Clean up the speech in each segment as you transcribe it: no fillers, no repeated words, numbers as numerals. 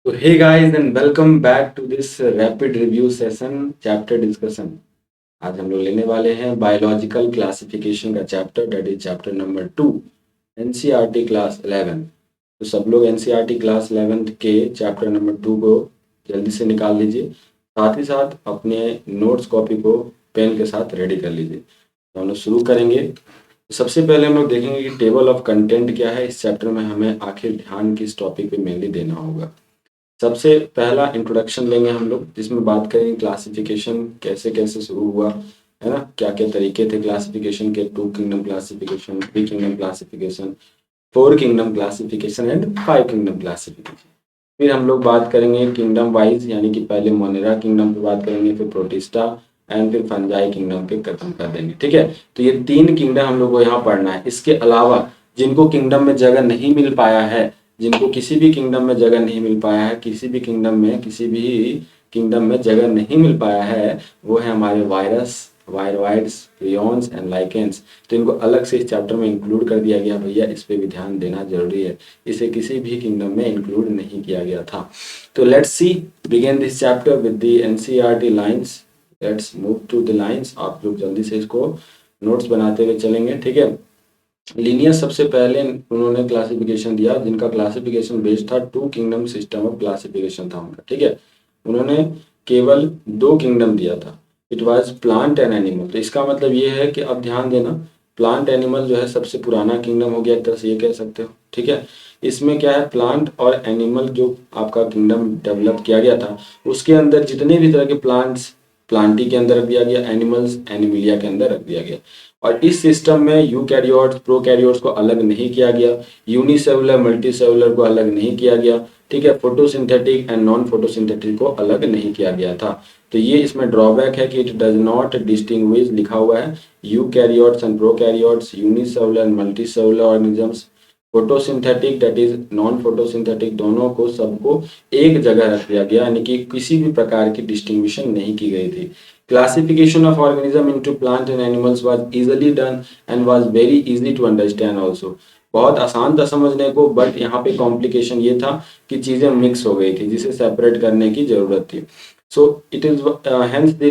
So hey guys and welcome back to this rapid review session chapter discussion। आज हम लोग लेने वाले हैं बायोलॉजिकल क्लासिफिकेशन का chapter that is chapter number 2 NCERT class 11। तो सब लोग एनसीईआरटी क्लास 11 के चैप्टर नंबर 2 को जल्दी से निकाल लीजिए, साथ ही साथ अपने नोट्स कॉपी को पेन के साथ रेडी कर लीजिए। तो हम लोग शुरू करेंगे। सबसे पहले हम लोग देखेंगे कि टेबल ऑफ कंटेंट क्या है। इस चैप्टर में हमें आखिर ध्यान किस टॉपिक पे मेनली देना होगा। सबसे पहला इंट्रोडक्शन लेंगे हम लोग, जिसमें बात करेंगे क्लासिफिकेशन कैसे कैसे शुरू हुआ, है ना, क्या क्या तरीके थे क्लासिफिकेशन के। 2 kingdom classification, 3 kingdom classification, 4 kingdom classification and 5 kingdom classification. फिर हम लोग बात करेंगे किंगडम वाइज, यानी कि पहले मोनेरा किंगडम पे बात करेंगे, फिर प्रोटिस्टा एंड फिर फंजाई किंगडम पे खत्म कर देंगे। ठीक है, तो ये 3 किंगडम हम लोग को यहाँ पढ़ना है। इसके अलावा जिनको किंगडम में जगह नहीं मिल पाया है, जिनको किसी भी किंगडम में जगह नहीं मिल पाया है, किसी भी किंगडम में जगह नहीं मिल पाया है, वो है हमारे virus, viroids, prions and lichens. तो इनको अलग से इस चैप्टर में इंक्लूड कर दिया गया। भैया इस पे भी ध्यान देना जरूरी है, इसे किसी भी किंगडम में इंक्लूड नहीं किया गया था। तो let's see begin this chapter with the NCERT lines. Let's move to the lines. आप लोग जल्दी से इसको नोट्स बनाते हुए चलेंगे। ठीक है, लीनियर सबसे पहले उन्होंने क्लासिफिकेशन दिया, जिनका क्लासिफिकेशन बेस्ड था 2 किंगडम सिस्टम ऑफ क्लासिफिकेशन था उनका। ठीक है, उन्होंने केवल 2 किंगडम दिया था, it was plant and animal. तो इसका मतलब ये है कि अब ध्यान देना, प्लांट एनिमल जो है सबसे पुराना किंगडम हो गया, एक तरह से ये कह सकते हो। ठीक है, इसमें क्या है, प्लांट और एनिमल जो आपका किंगडम डेवलप किया गया था, उसके अंदर जितने भी तरह के प्लांट्स प्लांटी के अंदर रख दिया गया, एनिमल्स एनिमिलिया के अंदर रख दिया गया। और इस सिस्टम में यूकैरियोट्स प्रोकैरियोट्स को अलग नहीं किया गया, यूनिसेलुलर मल्टीसेलुलर को अलग नहीं किया गया। ठीक है, फोटोसिंथेटिक एंड नॉन फोटोसिंथेटिक को अलग नहीं किया गया था। तो ये इसमें ड्रॉबैक है कि इट डज नॉट डिस्टिंग्विश, लिखा हुआ है eukaryotes and prokaryotes, unicellular multicellular organisms, photosynthetic that is non photosynthetic, दोनों को सबको एक जगह रख दिया गया, यानी कि किसी भी प्रकार की डिस्टिंग्विशन नहीं की गई थी। Classification of organism into plant and animals was easily done and was very easy to understand also। बहुत आसान था समझने को, बट यहाँ पे कॉम्प्लिकेशन ये था कि चीजें मिक्स हो गई थी, जिसे सेपरेट करने की जरूरत थी। So it is hence the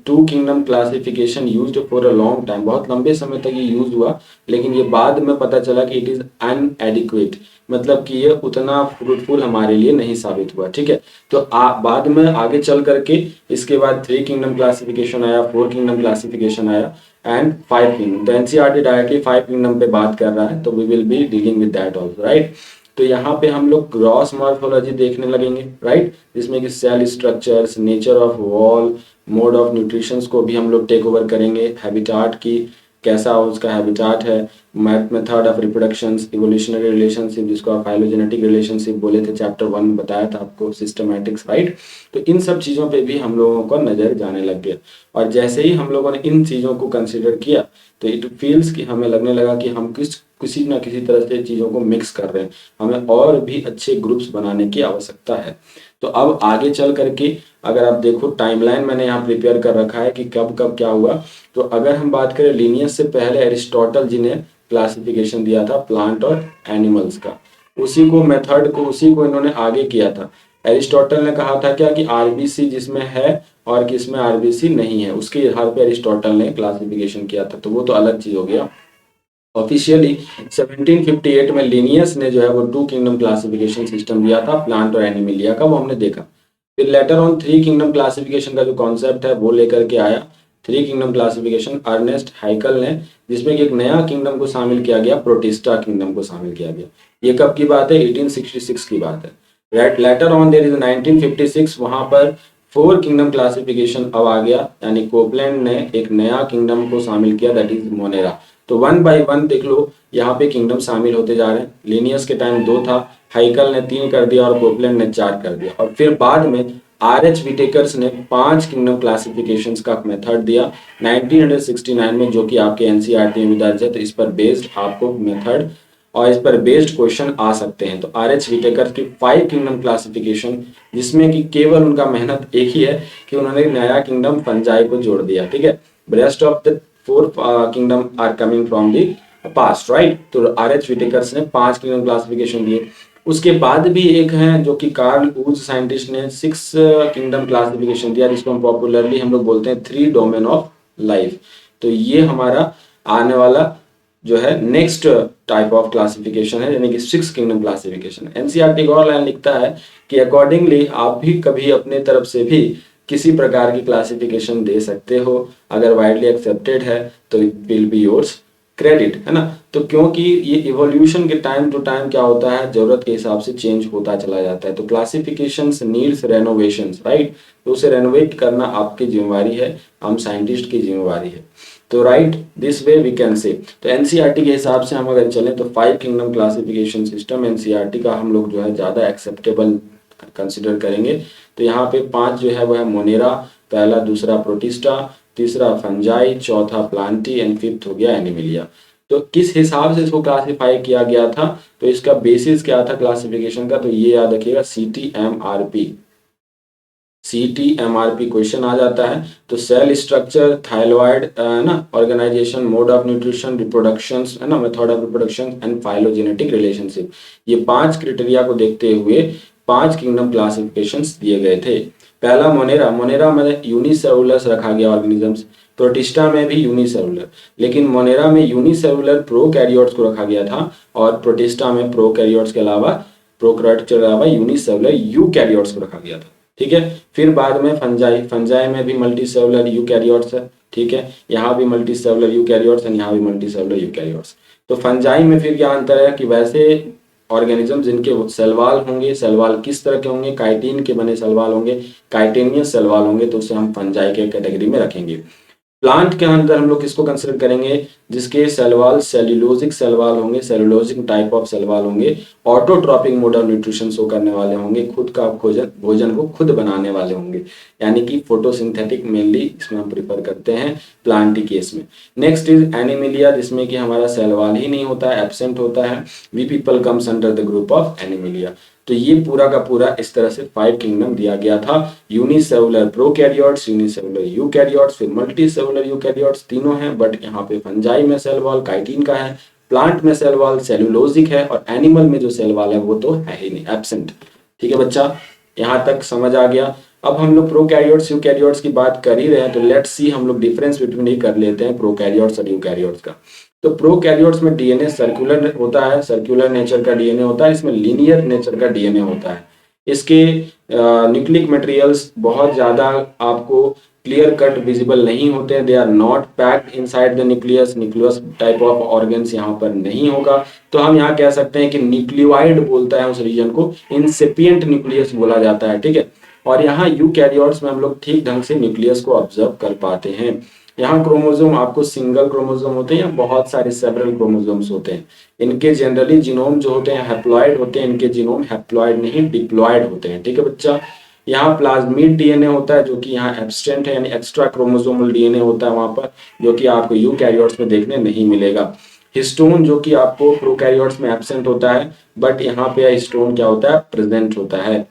2 kingdom classification used for a long time. बहुत लंबे समय तक ये यूज हुआ, लेकिन ये बाद में पता चला कि इट इज अनएडिक्वेट, मतलब कि ये उतना फ्रूटफुल हमारे लिए नहीं साबित हुआ। ठीक है, तो बाद में आगे चल करके इसके बाद 3 किंगडम क्लासिफिकेशन आया, 4 किंगडम क्लासिफिकेशन आया एंड 5 किंगडम। तो एनसीईआरटी डायरेक्टली 5 किंगडम पे बात कर रहा है, तो we will be dealing with that also, right. तो यहाँ पे हम लोग ग्रॉस मॉर्फोलॉजी देखने लगेंगे, राइट, जिसमें कि cell structures, nature of wall, mode of nutrition को भी हम लोग टेक ओवर करेंगे। हैबिटाट की, कैसा उसका हैबिटाट है, method of reproduction, evolutionary relationship, जिसको आप फाइलोजेनेटिक रिलेशनशिप बोले थे, चैप्टर 1 में बताया था आपको, सिस्टमैटिक्स, राइट। तो इन सब चीज़ों पे भी हम लोगों को नज़र जाने लग गया। और जैसे ही हम लोगों ने इन चीज़ों को कंसिडर किया, तो इट फील्स कि हमें लगने लगा कि हम किसी ना किसी तरह से चीज़ों को मिक्स कर रहे हैं, हमें और भी अच्छे ग्रुप्स बनाने की आवश्यकता है। तो अब आगे चल करके अगर आप देखो, टाइमलाइन मैंने यहाँ प्रिपेयर कर रखा है कि कब कब क्या हुआ। तो अगर हम बात करें लीनियस से पहले, एरिस्टोटल जी ने क्लासिफिकेशन दिया था प्लांट और एनिमल्स का, उसी को मेथड को उसी को इन्होंने आगे किया था। एरिस्टोटल ने कहा था क्या कि आरबीसी जिसमें है और किसमें आरबीसी नहीं है, उसके आधार पर एरिस्टोटल ने क्लासिफिकेशन किया था। तो वो तो अलग चीज हो गया। ऑफिशियली 1758 में लिनियस ने जो है वो 2 किंगडम क्लासिफिकेशन सिस्टम दिया था, प्लांट और एनिमिलिया का, वो हमने देखा। फिर लेटर ऑन 3 किंगडम क्लासिफिकेशन का जो कॉन्सेप्ट है वो लेकर के आया 3 किंगडम क्लासिफिकेशन अर्नेस्ट हाइकल ने, जिसमें एक नया किंगडम को शामिल किया गया, प्रोटिस्टा किंगडम को शामिल किया गया। ये कब की बात है, 1866 की बात है। लेटर ऑन देयर इज 1956, वहां पर 4 किंगडम क्लासिफिकेशन अब आ गया, यानी कोपलैंड ने एक नया किंगडम को शामिल किया, दैट इज मोनेरा। तो 1 बाय 1 देख लो, यहाँ पे किंगडम शामिल होते जा रहे हैं। लिनियस के टाइम 2 था, हाइकल ने 3 कर दिया और कोपलैंड ने 4 कर दिया। और फिर बाद में आर.एच. विटेकर्स ने 5 किंगडम क्लासिफिकेशंस का मेथड दिया 1969 में, जो कि आपके एनसीईआरटी में दर्ज है। तो इस पर बेस्ड आपको मेथड और इस पर बेस्ड क्वेश्चन आ सकते हैं। तो आर.एच. विटेकर की 5 किंगडम क्लासिफिकेशन, जिसमें कि केवल उनका मेहनत एक ही है कि उन्होंने नया किंगडम फंजाई को जोड़ दिया। ठीक है, rest of the 4 kingdom are coming from the past, right. तो आर.एच. विटेकर्स ने 5 किंगडम क्लासिफिकेशन दिए। उसके बाद भी एक है जो कि कार्ल वूज साइंटिस्ट ने 6 किंगडम क्लासिफिकेशन दिया, जिसको हम पॉपुलरली हम लोग बोलते हैं 3 डोमेन ऑफ लाइफ। तो ये हमारा आने वाला जो है नेक्स्ट टाइप ऑफ क्लासिफिकेशन है, यानी कि 6 किंगडम क्लासिफिकेशन। एनसीईआरटी और लाइन लिखता है कि अकॉर्डिंगली आप भी कभी अपने तरफ से भी किसी प्रकार की क्लासिफिकेशन दे सकते हो, अगर वाइडली एक्सेप्टेड है तो it will be yours credit, है ना। तो क्योंकि ये इवोल्यूशन के टाइम टू टाइम क्या होता है, जरूरत के हिसाब से चेंज होता चला जाता है। तो क्लासिफिकेशंस नीड्स रेनोवेशंस, राइट। तो उसे रेनोवेट करना आपकी जिम्मेवारी है, हम साइंटिस्ट की जिम्मेवारी है। तो right this way we can say. तो एनसीईआरटी के हिसाब से हम अगर चलें तो 5 किंगडम क्लासिफिकेशन सिस्टम एनसीईआरटी का हम लोग जो है ज़्यादा एक्सेप्टेबल कंसिडर करेंगे। तो यहाँ पे 5 जो है वो है मोनेरा, पहला, दूसरा प्रोटिस्टा, तीसरा फंजाई, चौथा प्लांटी एंड फिफ्थ हो गया एनिमिलिया। तो किस हिसाब से इसको क्लासिफाई किया गया था, तो इसका बेसिस क्या था क्लासिफिकेशन का, तो ये याद रखिएगा CTMRP। CTMRP क्वेश्चन आ जाता है। तो सेल स्ट्रक्चर, थाइलॉइड, ना, organisation, mode of nutrition, reproduction, है ना, method of reproduction and phylogenetic relationship, ये 5 क्राइटेरिया को देखते हुए 5 किंगडम क्लासिफिकेशंस दिए गए थे। पहला मोनेरा, मोनेरा में यूनिसेलुलर रखा गया ऑर्गेनिजम्स, प्रोटिस्टा में भी यूनिसेलुलर, लेकिन मोनेरा में यूनिसेलुलर प्रोकैरियोट्स को रखा गया था और प्रोटिस्टा में प्रोकैरियोट्स के अलावा, प्रोकैरियोट्स के अलावा यूनिसेलुलर यूकैरियोट्स को रखा गया था, ठीक है। फिर बाद में फंजाई, फंजाई में भी मल्टी सेलुलर यूकैरियोट्स है, ठीक है, यहाँ भी मल्टी सेलुलर यूकैरियोट्स है, यहाँ भी मल्टी सेलुलर यूकैरियोट्स। तो फंजाई में फिर क्या अंतर है कि वैसे ऑर्गेनिज्म जिनके सेलवाल होंगे, सेलवाल किस तरह के होंगे, काइटिन के बने सेलवाल होंगे, काइटेनियस सेलवाल होंगे, तो उसे हम फंजाई के कैटेगरी में रखेंगे। प्लांट के अंदर हम लोग किसको कंसिडर करेंगे, जिसके सेलवाल सेल्यूलोजिक सेलवाल होंगे, सेल्यूलोजिक टाइप ऑफ सेलवाल होंगे, autotrophic mode of nutrition show करने वाले होंगे, खुद का भोजन को खुद बनाने वाले होंगे, यानी कि फोटोसिंथेटिक मेनली इसमें हम प्रिफर करते हैं प्लांट के केस में। नेक्स्ट इज एनिमिलिया, जिसमें कि हमारा सेलवाल ही नहीं होता है, एब्सेंट होता है, we people comes under the group of Animalia. तो ये पूरा का पूरा इस तरह से 5 किंगडम दिया गया था, यूनिसेलुलर प्रोकैरियोट्स, यूनिसेलुलर यूकैरियोट्स, फिर मल्टीसेलुलर यूकैरियोट्स, तीनों हैं, बट यहाँ पे फंजाई में सेल वॉल काइटिन का है, प्लांट में सेल वॉल सेलुलोजिक है, और एनिमल में जो सेल वॉल है वो तो है ही नहीं, एब्सेंट। ठीक है बच्चा, यहाँ तक समझ आ गया। अब हम लोग प्रोकैरियोट्स यूकैरियोट्स की बात कर ही रहे हैं, तो लेट्स सी हम लोग डिफरेंस बिटवीन ही कर लेते हैं प्रोकैरियोट्स और यूकैरियोट्स का। तो प्रोकैरियोट्स में डीएनए सर्कुलर होता है, सर्कुलर नेचर का डीएनए होता है, इसमें लीनियर नेचर का डीएनए होता है। इसके न्यूक्लिक मटेरियल्स बहुत ज्यादा आपको क्लियर कट विजिबल नहीं होते हैं, they are not packed inside the nucleus, nucleus type of organs यहाँ पर नहीं होगा। तो हम यहाँ कह सकते हैं कि न्यूक्लियोइड बोलता है उस रीजन को, इंसेपिएंट न्यूक्लियस बोला जाता है, ठीक है। और यहाँ यूकैरियोट्स में हम लोग ठीक ढंग से न्यूक्लियस को ऑब्जर्व कर पाते हैं। यहाँ क्रोमोसोम आपको सिंगल क्रोमोसोम होते हैं या बहुत सारे सेवरल क्रोमोसोम्स होते हैं। इनके जनरली जीनोम जो होते हैं हैप्लॉइड होते हैं, इनके जीनोम हैप्लॉइड नहीं डिप्लॉइड होते हैं, ठीक है बच्चा। यहाँ प्लाज्मिड डीएनए होता है जो कि यहाँ एब्स्टेंट है, यानी एक्स्ट्रा क्रोमोसोमल डीएनए होता है वहां पर, जो कि आपको यूकैरियोट्स में देखने नहीं मिलेगा। हिस्टोन जो कि आपको प्रोकैरियोट्स में एब्सेंट होता है, बट यहाँ पे हिस्टोन क्या होता है, प्रेजेंट होता है।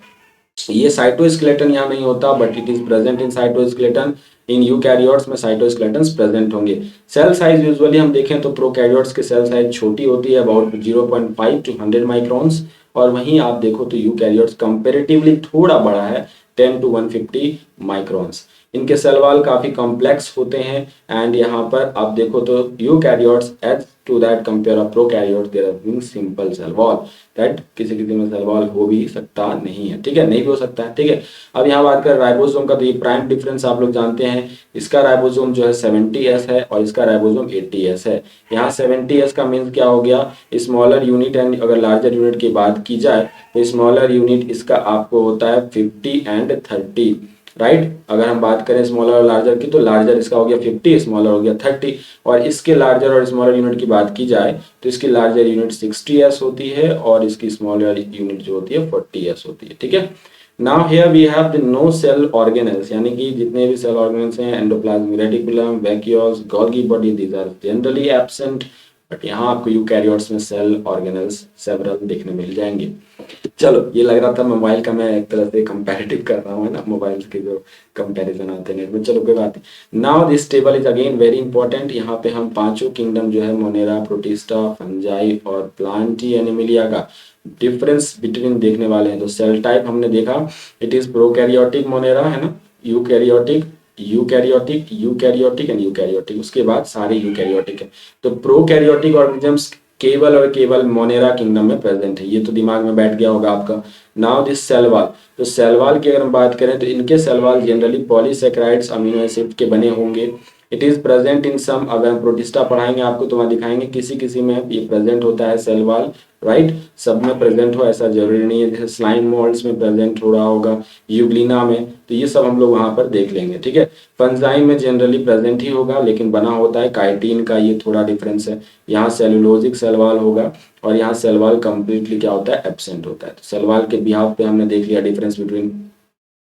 ये साइटोस्केलेटन यहाँ नहीं होता, but it is present in cytoskeleton. In eukaryotes में साइटोस्केलेटन प्रेजेंट होंगे। सेल साइज यूजुअली हम देखें तो प्रोकैरियोट्स के सेल साइज छोटी होती है, अबाउट 0.5 to 100 माइक्रॉन्स, और वहीं आप देखो तो यूकैरियोट्स कंपैरेटिवली थोड़ा बड़ा है, 10 to 150 माइक्रॉन्स। इनके सेल वॉल काफी कॉम्प्लेक्स होते हैं, एंड यहाँ पर आप देखो तो eukaryotes as to that compare of prokaryotes there are being simple cell wall, that किसी किसी में सेल वॉल हो भी सकता नहीं है, ठीक है, नहीं भी हो सकता है, ठीक है। अब यहाँ बात करें राइबोसोम का, तो ये प्राइम डिफरेंस आप लोग जानते हैं, इसका राइबोसोम जो है 70S है और इसका राइबोसोम 80S है। यहाँ 70S का मीन्स क्या हो गया, स्मॉलर यूनिट, एंड अगर लार्जर यूनिट की बात की जाए तो स्मॉलर यूनिट इसका आपको होता है 50 and 30, राइट। अगर हम बात करें स्मॉलर और लार्जर की, तो लार्जर इसका हो गया 50, स्मॉलर हो गया 30, और इसके लार्जर और स्मॉलर यूनिट की बात की जाए तो इसकी लार्जर यूनिट 60S होती है और इसकी स्मॉलर यूनिट जो होती है 40S होती है, ठीक है। Now here we have the no cell organelles, यानी कि जितने भी सेल ऑर्गेनेल्स हैं, endoplasmic reticulum, vacuoles, Golgi body, these are generally absent, but यहाँ आपको यूकैरियोट्स में सेल ऑर्गेनेल्स सेवरल देखने मिल जाएंगे। चलो, ये लग रहा था मोबाइल का मैं एक तरह से कंपैरेटिव कर रहा हूँ, है ना, मोबाइल के जो कंपैरिजन आते हैं नेट में। चलो कोई बात नहीं। Now this table is again very important. यहाँ पे हम पांचों किंगडम जो है मोनेरा, प्रोटिस्टा, फंजाई और प्लांटी एनिमिलिया का डिफरेंस बिटवीन देखने वाले हैं। तो सेल टाइप हमने देखा, इट इज प्रोकैरियोटिक मोनेरा है ना, eukaryotic, eukaryotic, eukaryotic and eukaryotic, उसके बाद सारे यूकैरियोटिक है। तो प्रोकैरियोटिक ऑर्गेनिजम्स केवल और केवल मोनेरा किंगडम में प्रेजेंट है, ये तो दिमाग में बैठ गया होगा आपका। नाउ दिस सेल वॉल, तो सेल वॉल की अगर हम बात करें तो इनके cell wall generally polysaccharides amino acid के बने होंगे। It is present in some, अगर हम प्रोटिस्टा पढ़ाएंगे आपको तो वहां दिखाएंगे किसी किसी में ये प्रेजेंट होता है सेल वॉल, राइट। सब में प्रेजेंट हो ऐसा जरूरी नहीं है, जैसे स्लाइम मोल्ड्स में प्रेजेंट हो रहा होगा, यूग्लिना में, तो ये सब हम लोग वहां पर देख लेंगे, ठीक है। फंजाई में जनरली प्रेजेंट ही होगा, लेकिन बना होता है काइटिन का, ये थोड़ा डिफरेंस है। यहाँ सेलुलोजिक सेल वॉल होगा और यहाँ सेल वॉल कंप्लीटली क्या होता है, एब्सेंट होता है। तो सेल वॉल के बिहाफ पे हमने देख लिया डिफरेंस बिटवीन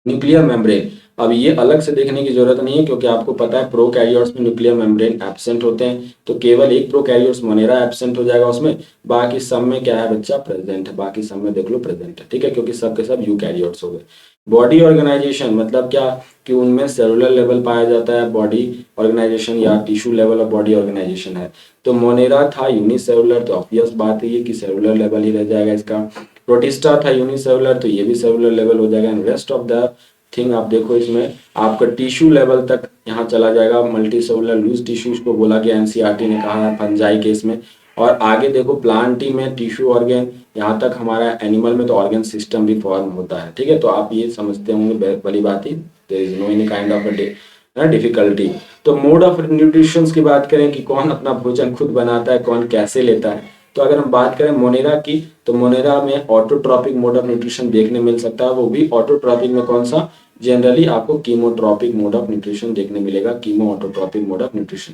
न्यूक्लियर मेम्ब्रेन। अब ये अलग से देखने की जरूरत नहीं है, क्योंकि आपको पता है प्रोकैरियोट्स में न्यूक्लियर मेम्ब्रेन एब्सेंट होते हैं, तो केवल एक प्रोकैरियोट्स मोनेरा एब्सेंट हो जाएगा उसमें, बाकी सब में क्या है बच्चा, प्रेजेंट है, बाकी सब में देख लो प्रेजेंट है, ठीक है, क्योंकि सब के सब यूकैरियोट्स हो गए। बॉडी ऑर्गेनाइजेशन मतलब क्या, कि उनमें सेलुलर लेवल पाया जाता है बॉडी ऑर्गेनाइजेशन या tissue level of body organisation है। तो मोनेरा था यूनिसेलुलर, तो ऑब्वियस बात है कि सेलुलर लेवल ही रह जाएगा इसका। प्रोटिस्टा था यूनिसेलुलर, तो ये भी सेलुलर लेवल हो जाएगा। And rest of the thing आप देखो इसमें आपका टिश्यू लेवल तक यहाँ चला जाएगा, मल्टी सेलुलर लूज टिश्यूज को बोला गया, एनसीईआरटी ने कहा है फंजाई केस में। और आगे देखो प्लांटी में टिश्यू ऑर्गन, यहाँ तक हमारा एनिमल में तो ऑर्गन सिस्टम भी फॉर्म होता है, ठीक है। तो आप ये समझते होंगे, भली बात ही, there is no any kind of difficulty. तो मोड ऑफ न्यूट्रिशन की बात करें कि कौन अपना भोजन खुद बनाता है, कौन कैसे लेता है, तो अगर हम बात करें मोनेरा की, तो मोनेरा में ऑटोट्रॉपिक मोड ऑफ न्यूट्रिशन देखने मिल सकता है। वो भी ऑटोट्रॉपिक में कौन सा, जनरली आपको कीमोट्रॉपिक मोड ऑफ न्यूट्रिशन देखने मिलेगा, chemo autotrophic mode of nutrition.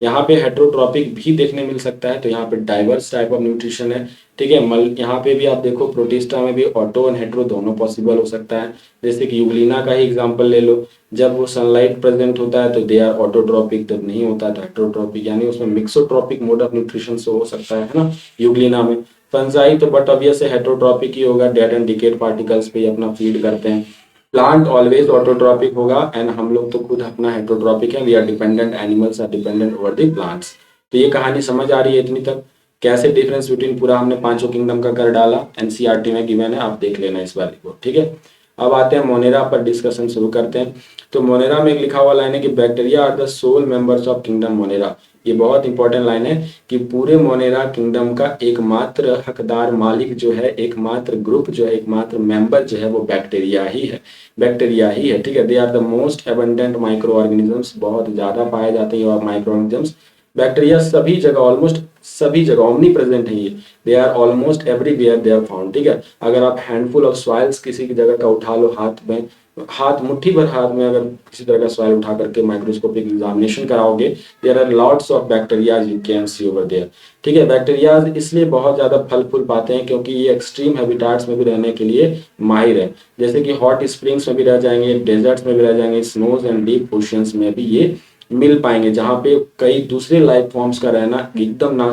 यहाँ पे हेट्रोट्रॉपिक भी देखने मिल सकता है, तो यहाँ पे डाइवर्स टाइप ऑफ न्यूट्रिशन है, ठीक है। यहाँ पे भी आप देखो प्रोटिस्टा में भी ऑटो एंड हेट्रो दोनों पॉसिबल हो सकता है। जैसे कि यूग्लिना का ही एग्जांपल ले लो, जब वो सनलाइट प्रेजेंट होता है तो दे आर ऑटोट्रॉपिक, जब नहीं होता है तो हेट्रोट्रॉपिक, यानी उसमें मिक्सोट्रॉपिक मोड ऑफ न्यूट्रिशन से हो सकता है ना यूग्लिना में। फंजाई तो बट ऑब्वियस है हेट्रोट्रॉपिक ही होगा, डेड एंड डिकेड पार्टिकल्स पे अपना फीड करते हैं। प्लांट ऑलवेज ऑटोट्रॉपिक होगा, एंड हम लोग तो खुद अपना हेट्रोट्रॉपिक है, we are dependent, animals are dependent over the plants. तो ये कहानी समझ आ रही है इतनी तक, कैसे डिफरेंस बिटवीन पूरा हमने पांचों किंगडम का कर डाला, एनसीईआरटी में गिवन है, आप देख लेना इस बारे को, ठीक है। अब आते हैं मोनेरा पर, डिस्कशन शुरू करते हैं। तो मोनेरा में एक लिखा हुआ लाइन है कि bacteria are the sole members of kingdom Monera. ये बहुत इंपॉर्टेंट लाइन है कि पूरे मोनेरा किंगडम का एकमात्र हकदार मालिक जो है, एकमात्र ग्रुप जो है, एकमात्र मेंबर जो है वो बैक्टीरिया ही है, बैक्टीरिया ही है, ठीक है। They are the most abundant microorganisms, बहुत ज्यादा पाए जाते हैं माइक्रो ऑर्गेनिजम्स। बैक्टीरिया सभी जगह, ऑलमोस्ट सभी जगह ओमनी प्रेजेंट है ये, they are almost everywhere they are found, ठीक है। अगर आप हैंडफुल ऑफ सॉइल्स किसी की जगह का उठा लो हाथ में, हाथ मुट्ठी भर हाथ में अगर किसी तरह का सॉइल उठा करके माइक्रोस्कोपिक एग्जामिनेशन कराओगे, there are lots of bacteria you can see over there, ठीक है। बैक्टीरिया इसलिए बहुत ज्यादा फल फूल पाते हैं क्योंकि ये एक्सट्रीम हैबिटाट्स में भी रहने के लिए माहिर है, जैसे कि हॉट स्प्रिंग्स में भी रह जाएंगे, डेजर्ट्स में भी रह जाएंगे, स्नोज एंड डीप ओशियंस में भी ये मिल पाएंगे, जहां पे कई दूसरे लाइफ फॉर्म्स का रहना एकदम ना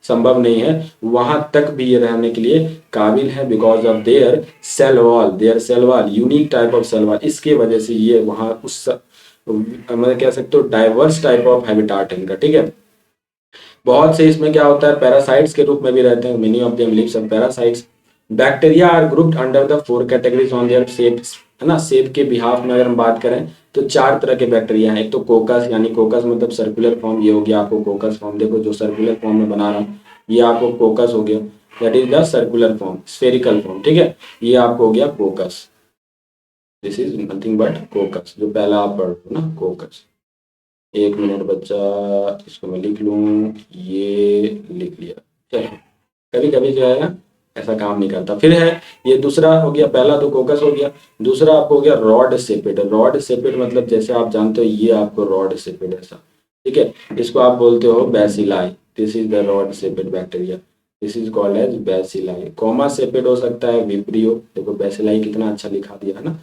संभव नहीं है, वहां तक भी ये रहने के लिए काबिल है, because of their cell wall, their cell wall unique type of cell wall, इसके वजह से ये वहां उस मतलब कह सकते हो डाइवर्स टाइप ऑफ हैबिटाट है इनका, ठीक है। बहुत से इसमें क्या होता है, पैरासाइट्स के रूप में भी रहते हैं, many of them lives on parasites. Bacteria are grouped under the 4 categories on their shapes, है ना। शेप के बिहाफ में अगर हम बात करें तो 4 तरह के बैक्टीरिया हैं। एक तो कोकस, यानी कोकस मतलब सर्कुलर फॉर्म, ये हो गया आपको कोकस फॉर्म, देखो जो सर्कुलर फॉर्म में बना रहा हूँ ये आपको कोकस हो गया, that is the circular form, spherical form, ठीक है। ये आपको हो गया कोकस, दिस इज नथिंग बट कोकस, जो पहला आप पढ़ लो ना कोकस। एक मिनट बच्चा, इसको मैं लिख लूं, ये लिख लिया, चलो। कभी कभी जो है ना ऐसा काम नहीं करता। फिर है ये दूसरा हो गया, पहला तो कोकस हो गया, दूसरा आपको हो गया रॉड सेपिड। रॉड सेपिड मतलब जैसे आप जानते हो ये आपको रॉड सेपिड ऐसा, ठीक है, इसको आप बोलते हो bacilli, this is the rod shaped bacteria, this is called as bacilli. Comma shaped हो सकता है विब्रियो, देखो बैसिलाई कितना अच्छा लिखा दिया है ना।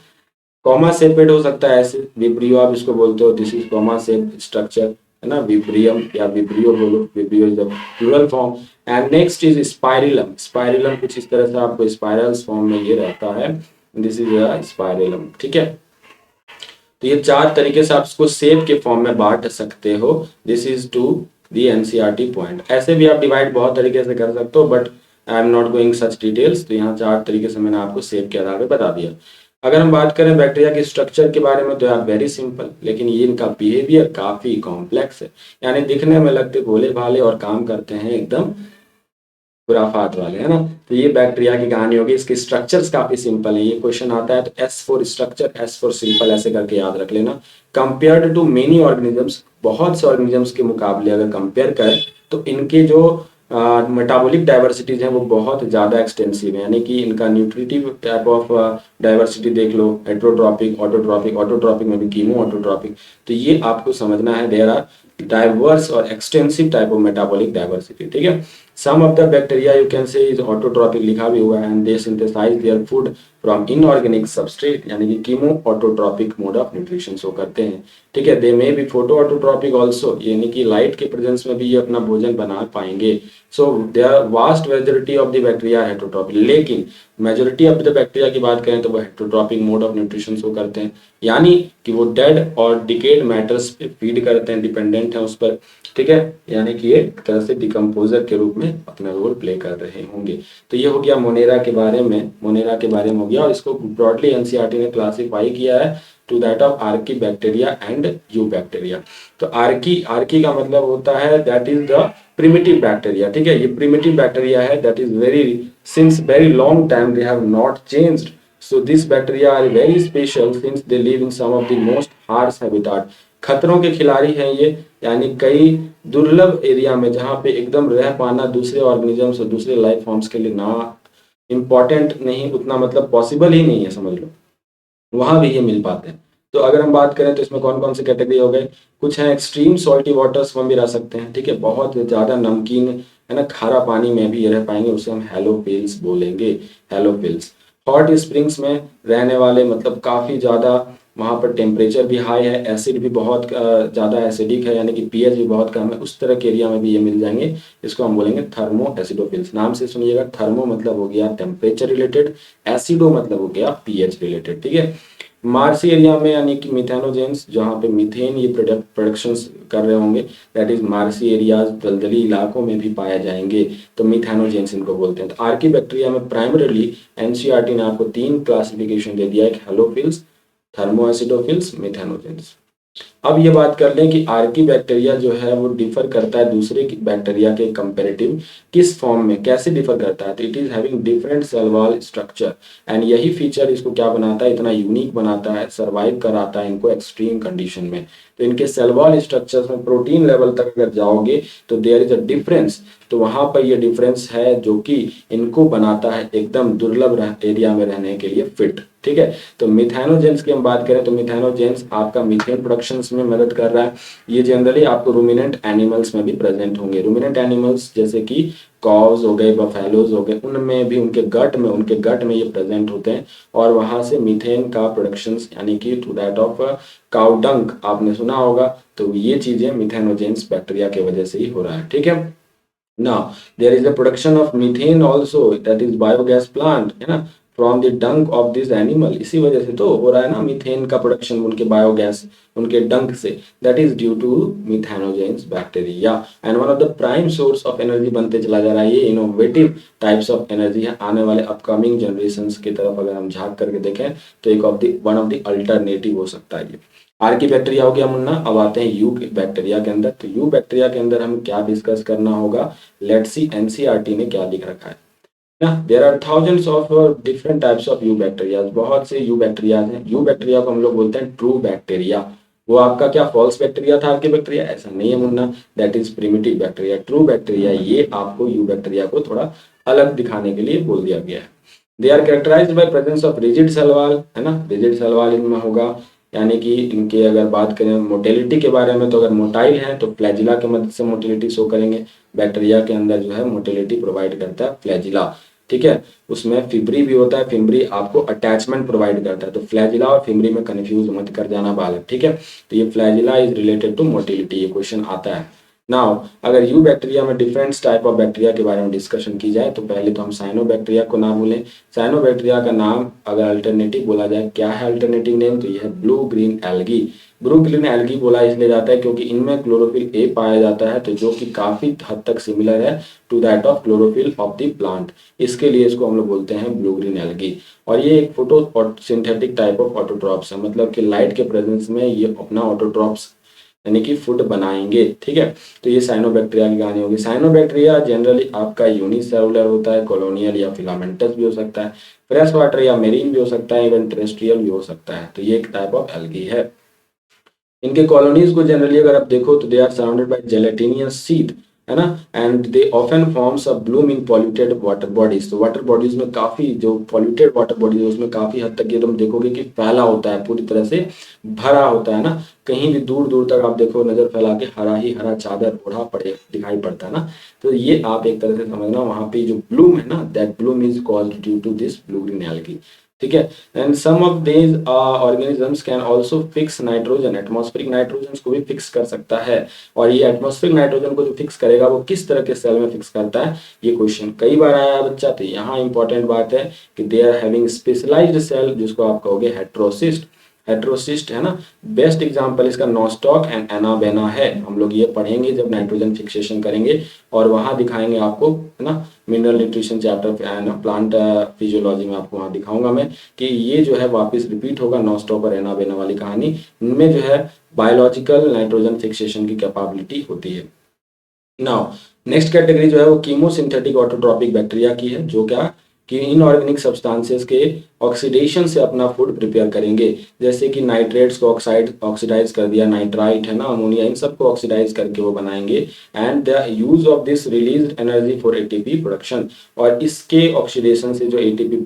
कॉमा सेपेड हो सकता है ऐसे, विब्रियो आप इसको बोलते हो, this is comma shape structure, है ना, विब्रियम या विब्रियो बोलो, vibrio is the plural form. And next is spirillum. Spirillum कुछ इस तरह से आपको स्पाइरल्स फॉर्म में ये रहता है, दिस इज स्पाइरिलम, ठीक है। तो ये 4 तरीके से आप इसको सेप के फॉर्म में बांट सकते हो, this is to the NCERT point. ऐसे भी आप डिवाइड बहुत तरीके से कर सकते हो, but I am not going such details. तो यहाँ 4 तरीके से मैंने आपको सेप के आधार पर बता दिया। अगर हम बात करें बैक्टीरिया के स्ट्रक्चर के बारे में तो यार वेरी सिंपल, लेकिन ये इनका बिहेवियर काफी कॉम्प्लेक्स है। यानी दिखने में लगते भोले भाले और काम करते हैं एकदम खुराफात वाले, है ना। तो ये बैक्टीरिया की कहानी होगी। इसके स्ट्रक्चर्स काफी सिंपल है। ये क्वेश्चन आता है तो S for structure, S for simple ऐसे करके याद रख लेना। कंपेयर्ड टू मेनी ऑर्गेनिजम्स, बहुत से ऑर्गेनिजम्स के मुकाबले अगर कंपेयर करें तो इनके जो मेटाबॉलिक डाइवर्सिटीज हैं वो बहुत ज्यादा एक्सटेंसिव है। यानी कि इनका न्यूट्रिटिव टाइप ऑफ डाइवर्सिटी देख लो, हेट्रोट्रॉपिक, ऑटोट्रॉपिक, ऑटोट्रॉपिक में भी कीमो ऑटोट्रॉपिक। तो ये आपको समझना है, देयर आर डाइवर्स और extensive type of metabolic diversity, ठीक है। Some of the bacteria you can say is autotrophic, लिखा भी हुआ है, and they synthesise their food from inorganic substrate, यानी कि chemoautotrophic mode of nutrition show करते हैं, ठीक है। They may be photoautotrophic also, यानी कि लाइट के प्रेजेंस में भी ये अपना भोजन बना पाएंगे। So there vast majority of the bacteria heterotrophic, लेकिन मेजोरिटी ऑफ द बैक्टीरिया की बात करें तो वो heterotrophic mode of nutrition show करते हैं, यानी कि वो डेड और डिकेड मैटर्स पे फीड करते हैं, डिपेंडेंट है उस पर, ठीक है। यानी कि एक तरह से डिकम्पोजर के रूप में अपना रोल प्ले कर रहे होंगे। तो ये हो गया मोनेरा के बारे में, मोनेरा के बारे में हो गया। और इसको ब्रॉडली एनसीईआरटी ने क्लासिफाई किया है to that of archaebacteria and eubacteria. तो आर्की, आर्की का मतलब होता है that is the primitive bacteria, ठीक है। ये प्रिमिटिव बैक्टीरिया है, that is very since very long time they have not changed. So these bacteria are very special since they live in some of the most harsh habitat. खतरों के खिलाड़ी हैं ये, यानी कई दुर्लभ एरिया में जहाँ पे एकदम रह पाना दूसरे ऑर्गेनिजम्स और दूसरे लाइफ फॉर्म्स के लिए ना इम्पॉर्टेंट नहीं, उतना मतलब पॉसिबल ही नहीं है, समझ लो, वहां भी ये मिल पाते हैं। तो अगर हम बात करें तो इसमें कौन कौन से कैटेगरी हो गए, कुछ हैं एक्सट्रीम सॉल्टी वाटर्स में भी रह सकते हैं, ठीक है, बहुत ज्यादा नमकीन, है ना, खारा पानी में भी ये रह पाएंगे, उसे हम हेलोफिल्स बोलेंगे, हेलोफिल्स। हॉट स्प्रिंग्स में रहने वाले, मतलब काफी ज्यादा वहां पर टेम्परेचर भी हाई है, एसिड भी बहुत ज्यादा एसिडिक है, यानी कि पीएच भी बहुत कम है, उस तरह के एरिया में भी ये मिल जाएंगे। इसको हम बोलेंगे थर्मो एसिडोफिल्स। नाम से सुनिएगा, थर्मो मतलब हो गया टेम्परेचर रिलेटेड, एसिडो मतलब हो गया पीएच रिलेटेड, ठीक है। मार्सी एरिया में यानी कि मिथेनोजेंस, जहाँ पे मीथेन ये प्रोडक्शन कर रहे होंगे, दैट इज मार्सी एरियाज, दलदली इलाकों में भी पाए जाएंगे, तो मिथेनोजेंस इनको बोलते हैं। तो आर्की बैक्टीरिया में प्राइमरीली एनसीईआरटी ने आपको 3 क्लासिफिकेशन दे दिया, एक हेलोफिल्स, थर्मोएसिडोफिल्स, मिथेनोजेंस। अब ये बात कर लें कि आर्की बैक्टीरिया जो है वो डिफर करता है दूसरे बैक्टीरिया के कंपैरेटिव, किस फॉर्म में, कैसे डिफर करता है, तो it is having different cell wall structure, and यही फीचर इसको क्या बनाता है, इतना यूनिक बनाता है, सरवाइव कराता है इनको एक्सट्रीम कंडीशन में। तो इनके सेल वॉल स्ट्रक्चर्स में प्रोटीन लेवल तक अगर जाओगे तो देयर इज अ डिफरेंस, तो वहां पर ये डिफरेंस है जो कि इनको बनाता है एकदम दुर्लभ एरिया में रहने के लिए फिट, ठीक है। तो मिथेनोजेंस की हम बात करें तो मिथेनोजेंस आपका मीथेन प्रोडक्शन में मदद कर रहा है। ये जनरली आपको रूमिनेंट एनिमल्स में भी प्रेजेंट होंगे। रूमिनेंट एनिमल्स जैसे कि कॉव्स हो गए, बफेलोज हो गए, उनमें भी उनके गट में ये प्रेजेंट होते हैं, और वहां से मीथेन का प्रोडक्शन, यानी कि to that of cow dung आपने सुना होगा। तो ये चीजें मिथेनोजेंस बैक्टीरिया की वजह से ही हो रहा है, ठीक है। Now, there is a production of methane also, that is biogas plant, है ना, from the dung of this animal। इसी वजह से तो हो रहा है ना मीथेन का प्रोडक्शन, उनके बायोगैस, उनके डंक से, that is due to methanogens bacteria. And one of the prime source of energy बनते चला जा रहा है। ये इनोवेटिव टाइप्स ऑफ एनर्जी है। आने वाले अपकमिंग जनरेशंस की तरफ अगर हम झांक करके देखें तो एक of the one of the alternative हो सकता है ये। आर्की बैक्टीरिया हो गया मुन्ना। अब आते हैं यू बैक्टीरिया के अंदर। तो यू बैक्टीरिया के अंदर हमें क्या डिस्कस करना होगा, लेट्स सी एनसीईआरटी ने क्या लिख रखा है ना। There are thousands of different types of eubacteria, बहुत से यू बैक्टीरिया हैं। यू बैक्टीरिया को हम लोग बोलते हैं ट्रू बैक्टीरिया। वो आपका क्या फॉल्स बैक्टीरिया था आर्की बैक्टीरिया, ऐसा नहीं है Munna, that is primitive bacteria. True bacteria, ये आपको यू बैक्टीरिया को थोड़ा अलग दिखाने के लिए बोल दिया गया है। They are characterized by presence of rigid cell wall, है ना, रिजिड सेल वॉल इनमें होगा। यानी कि इनके अगर बात करें मोटेलिटी के बारे में तो अगर मोटाइल है तो फ्लैजिला की मदद से मोटेलिटी शो करेंगे। बैक्टीरिया के अंदर जो है मोटेलिटी प्रोवाइड करता है फ्लैजिला, ठीक है। उसमें फिब्री भी होता है, फिब्री आपको अटैचमेंट प्रोवाइड करता है। तो फ्लैजिला और फिब्री में कंफ्यूज मत कर जाना बालक, ठीक है। तो ये flagella is related to motility, ये क्वेश्चन आता है। नाउ अगर यू बैक्टीरिया में डिफरेंट टाइप ऑफ बैक्टीरिया के बारे में डिस्कशन की जाए तो पहले तो हम साइनोबैक्टीरिया को ना भूलें। साइनोबैक्टीरिया का नाम अगर अल्टरनेटिव बोला जाए, क्या है अल्टरनेटिव नेम, तो यह है blue green algae. Blue green algae बोला इसलिए जाता है क्योंकि इनमें क्लोरोफिल ए पाया जाता है, तो जो कि काफी हद तक सिमिलर है to that of chlorophyll of the plant, इसके लिए इसको हम लोग बोलते हैं ब्लू ग्रीन एल्गी। और ये एक photo synthetic type of autotrophs है, मतलब कि लाइट के प्रेजेंस में ये अपना ऑटोट्रॉप्स यानी कि फूड बनाएंगे, ठीक है। तो ये साइनोबैक्टीरिया की कहानी होगी। साइनोबैक्टीरिया जनरली आपका यूनिसेलुलर होता है, कॉलोनियल या फिलामेंटस भी हो सकता है, फ्रेश वाटर या मेरीन भी हो सकता है, इवन टेरेस्ट्रियल भी हो सकता है। तो ये एक टाइप ऑफ एल्गी है। इनके कॉलोनीज को जनरली अगर आप देखो तो they are surrounded by gelatinous sheath, है ना, and they often forms a bloom in polluted water bodies. तो वाटर बॉडीज में काफी जो पॉल्यूटेड वाटर बॉडीज है उसमें काफी हद तक ये तुम देखोगे कि फैला होता है, पूरी तरह से भरा होता है ना, कहीं भी दूर दूर तक आप देखो नजर फैला के हरा ही हरा चादर ओढ़ा पड़े दिखाई पड़ता है ना। तो ये आप एक तरह से समझना, वहां पे जो ब्लूम है ना, that bloom is called due to this blue green algae, ठीक है। And some of these organisms can also fix nitrogen, atmospheric nitrogen को भी फिक्स कर सकता है। और ये एटमॉस्फेरिक नाइट्रोजन को जो फिक्स करेगा वो किस तरह के सेल में फिक्स करता है, ये क्वेश्चन कई बार आया है बच्चा। तो यहाँ इंपॉर्टेंट बात है कि they are having specialized cell, जिसको आप कहोगे हेट्रोसिस्ट। हेट्रोसिस्ट है ना, बेस्ट एग्जांपल इसका नोस्टॉक एंड एनाबेना है। हम लोग ये पढ़ेंगे जब नाइट्रोजन फिक्सेशन करेंगे, और वहां दिखाएंगे आपको, है ना, mineral nutrition chapter plant physiology में आपको वहां दिखाऊंगा मैं कि ये जो है वापस रिपीट होगा नोस्टॉक और एनाबेना वाली कहानी। इनमें जो है बायोलॉजिकल नाइट्रोजन फिक्सेशन की कैपेबिलिटी होती है। नाउ नेक्स्ट कैटेगरी जो है वो कीमोसिंथेटिक ऑटोट्रॉपिक बैक्टीरिया की है, जो क्या कि इनऑर्गेनिक सब्सटेंसेस के ऑक्सीडेशन से अपना फूड प्रिपेयर करेंगे। जैसे कि नाइट्रेट्स को ऑक्सीडाइज कर दिया, नाइट्राइट है ना, अमोनिया, इन सबको ऑक्सीडाइज करके वो बनाएंगे। And the use of this released energy for ATP production, और इसके ऑक्सीडेशन से जो एटीपी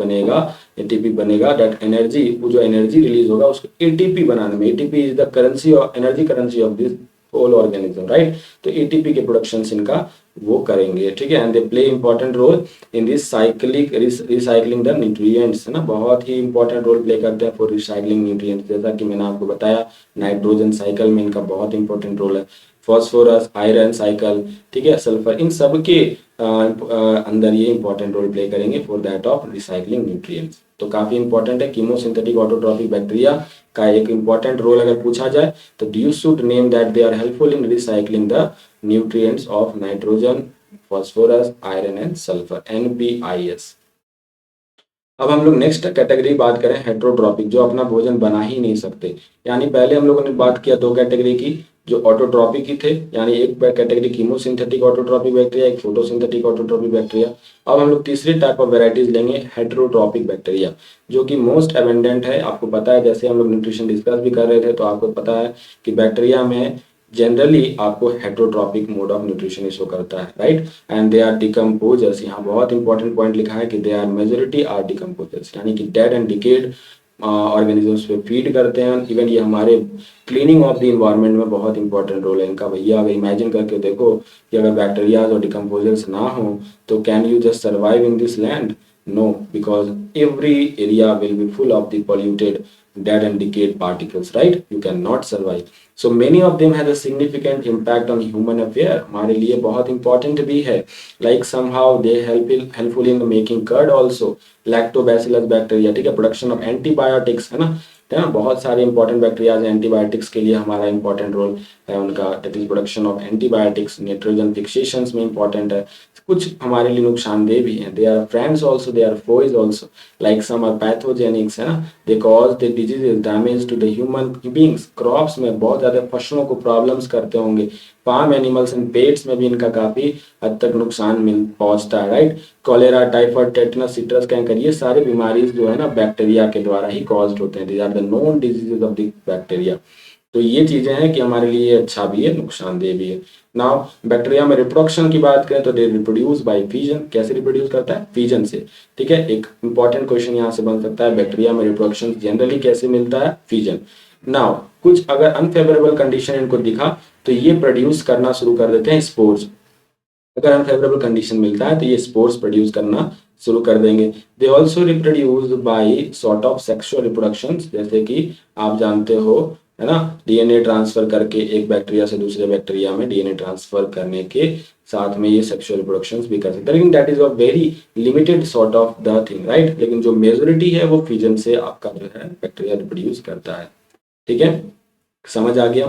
बनेगा दैट एनर्जी, वो जो एनर्जी रिलीज होगा उसको एटीपी बनाने में, ATP is the currency of energy currency of this whole organism, right. तो एटीपी के प्रोडक्शन इनका वो करेंगे, ठीक है। And they play important role in this cyclic recycling the nutrients, है ना, बहुत ही इंपॉर्टेंट रोल प्ले करते हैं फॉर रिसाइकलिंग न्यूट्रिएंट्स। जैसा कि मैंने आपको बताया नाइट्रोजन साइकिल में इनका बहुत इंपॉर्टेंट रोल है, फॉस्फोरस आयरन साइकिल, ठीक है, सल्फर, इन सब के अंदर ये इंपॉर्टेंट रोल प्ले करेंगे for that of recycling nutrients. तो काफी इंपॉर्टेंट है कीमोसिंथेटिक ऑटोट्रॉपिक बैक्टीरिया का एक इंपॉर्टेंट रोल अगर पूछा जाए तो you should name that they are helpful in recycling the nutrients of nitrogen, phosphorus, iron and sulfur, NPIS। अब हम लोग नेक्स्ट कैटेगरी बात करें हेट्रोट्रॉपिक, जो अपना भोजन बना ही नहीं सकते। यानी पहले हम लोगों ने बात किया दो कैटेगरी की, जो ऑटोट्रॉपिक ही थे, यानी एक कैटेगरी कीमोसिंथेटिक ऑटोट्रॉपिक बैक्टीरिया, एक फोटोसिंथेटिक ऑटोट्रॉपिक बैक्टीरिया। अब हम लोग तीसरी टाइप ऑफ वेराइटीज लेंगे हेट्रोट्रॉपिक बैक्टीरिया, जो कि मोस्ट एबेंडेंट है। आपको पता है, जैसे हम लोग न्यूट्रिशन डिस्कस भी कर रहे थे तो आपको पता है कि बैक्टीरिया में जनरली आपको heterotrophic mode of nutrition show करता है, right. And they are decomposers, यहाँ बहुत इंपॉर्टेंट पॉइंट लिखा है कि they are majority are decomposers, यानी कि डेड एंड डिकेड ऑर्गेनिजम्स पे फीड करते हैं। इवन ये हमारे क्लीनिंग ऑफ द इन्वायरमेंट में बहुत इंपॉर्टेंट रोल है इनका। भैया अगर इमेजिन करके देखो कि अगर बैक्टीरिया और डिकम्पोजर्स ना हो तो can you just survive in this land? No, because every area will be full of the polluted, dead and decayed particles, right? You cannot survive. So many of them has a significant impact on human affair, हमारे लिए बहुत important भी है। Like somehow they helpful in making curd also, lactobacillus bacteria, ठीक है, production of antibiotics, है ना, बहुत सारे इंपॉर्टेंट बैक्टीरियाज एंटीबायोटिक्स के लिए हमारा इंपॉर्टेंट रोल है उनका, that is production of antibiotics, nitrogen fixations में इंपॉर्टेंट है। कुछ हमारे लिए नुकसानदेह भी हैं, they are friends also, they are foes also, like some are pathogenics, है ना, they cause the diseases damage to the human beings. Crops में बहुत ज्यादा फसलों को प्रॉब्लम्स करते होंगे, फार्म एनिमल्स एंड पेट्स में भी इनका काफी हद तक नुकसान मिल पहुंचता है, right. Cholera, typhoid, tetanus, citrus canker, ये सारे बीमारी जो है ना बैक्टीरिया के द्वारा ही कॉज्ड होते हैं। These are the known diseases of the bacteria. तो ये चीजें हैं कि हमारे लिए अच्छा भी है, नुकसानदेह भी है। नाउ बैक्टीरिया में रिप्रोडक्शन की बात करें तो दे रिप्रोड्यूस बाय फिजन। कैसे रिप्रोड्यूस करता है? फिजन से, ठीक है। एक इंपॉर्टेंट क्वेश्चन यहाँ से बन सकता है, बैक्टीरिया में रिप्रोडक्शन जनरली कैसे मिलता है? फिजन। नाउ कुछ अगर अनफेवरेबल कंडीशन इनको दिखा तो ये प्रोड्यूस करना शुरू कर देते हैं स्पोर्स। अगर अनफेवरेबल कंडीशन मिलता है तो ये स्पोर्स प्रोड्यूस करना शुरू कर देंगे। They also reproduce by sort of sexual reproduction, जैसे कि आप जानते हो है ना, डीएनए ट्रांसफर करके एक बैक्टीरिया से दूसरे बैक्टीरिया में डीएनए ट्रांसफर करने के साथ में ये सेक्सुअल रिप्रोडक्शन भी कर सकते हैं, लेकिन that is a very limited sort of the thing, right. लेकिन जो मेजोरिटी है वो फिजन से आपका जो है बैक्टीरिया रिप्रोड्यूस करता है, ठीक है, समझ आ गया।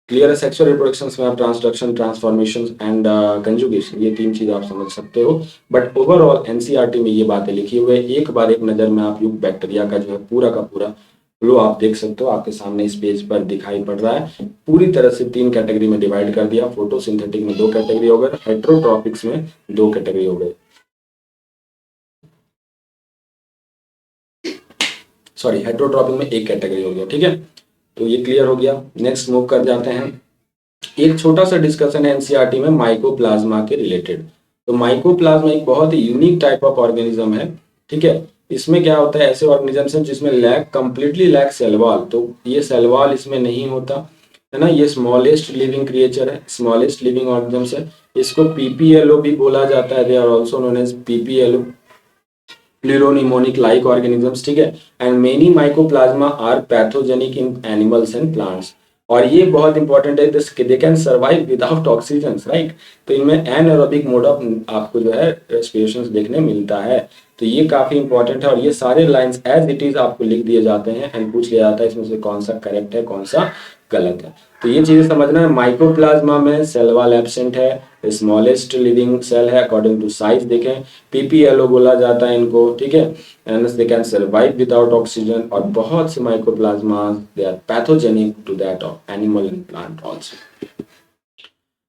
क्लियर है। सेक्सुअल रिप्रोडक्शन में आप ट्रांसडक्शन, ट्रांसफॉर्मेशन एंड कंजुगेशन, ये 3 चीज आप समझ सकते हो। बट ओवरऑल एनसीईआरटी में ये बातें लिखी हुई है, एक बार एक नजर में आप यूक बैक्टीरिया का जो है पूरा का पूरा फ्लो आप देख सकते हो, आपके सामने इस पेज पर दिखाई पड़ रहा है। पूरी तरह से 3 कैटेगरी में डिवाइड कर दिया। फोटोसिंथेटिक में 2 कैटेगरी हो गए, हेट्रोट्रॉपिक्स में 2 कैटेगरी हो गए, सॉरी हेट्रोट्रॉपिक में 1 कैटेगरी हो गया, ठीक है। तो ये क्लियर हो गया। नेक्स्ट मूव कर जाते हैं। एक छोटा सा डिस्कशन है एनसीईआरटी में माइकोप्लाज्मा के रिलेटेड। तो माइकोप्लाज्मा एक बहुत ही यूनिक टाइप ऑफ ऑर्गेनिज्म है, ठीक है। इसमें क्या होता है, ऐसे ऑर्गेनिजम्स हैं जिसमें lack completely lack cell wall, तो ये सेल वॉल इसमें नहीं होता, है ना। ये स्मॉलेस्ट लिविंग क्रिएचर है, स्मॉलेस्ट लिविंग ऑर्गेनिजम्स है। इसको पीपीएलओ भी बोला जाता है, they are also known as PPLO, pleuropneumonia like organisms, ठीक है। And many mycoplasma are pathogenic in animals and plants. और ये बहुत इंपॉर्टेंट है, this they can survive without oxygen, right. तो इनमें एनाएरोबिक मोड ऑफ आपको जो है रेस्पिरेशन देखने मिलता है। तो ये काफी इंपॉर्टेंट है और ये सारे लाइंस एज इट इज आपको लिख दिए जाते हैं एंड पूछ लिया जाता है इसमें से कौन सा करेक्ट है कौन सा गलत है। तो ये चीजें समझना है। माइकोप्लाज्मा में सेल वॉल एब्सेंट है, स्मॉलेस्ट लिविंग सेल है अकॉर्डिंग टू साइज, देखें पीपीएलओ बोला जाता है इनको, ठीक है। And they can survive without oxygen. और बहुत से mycoplasma they are pathogenic to that of animal and plant also.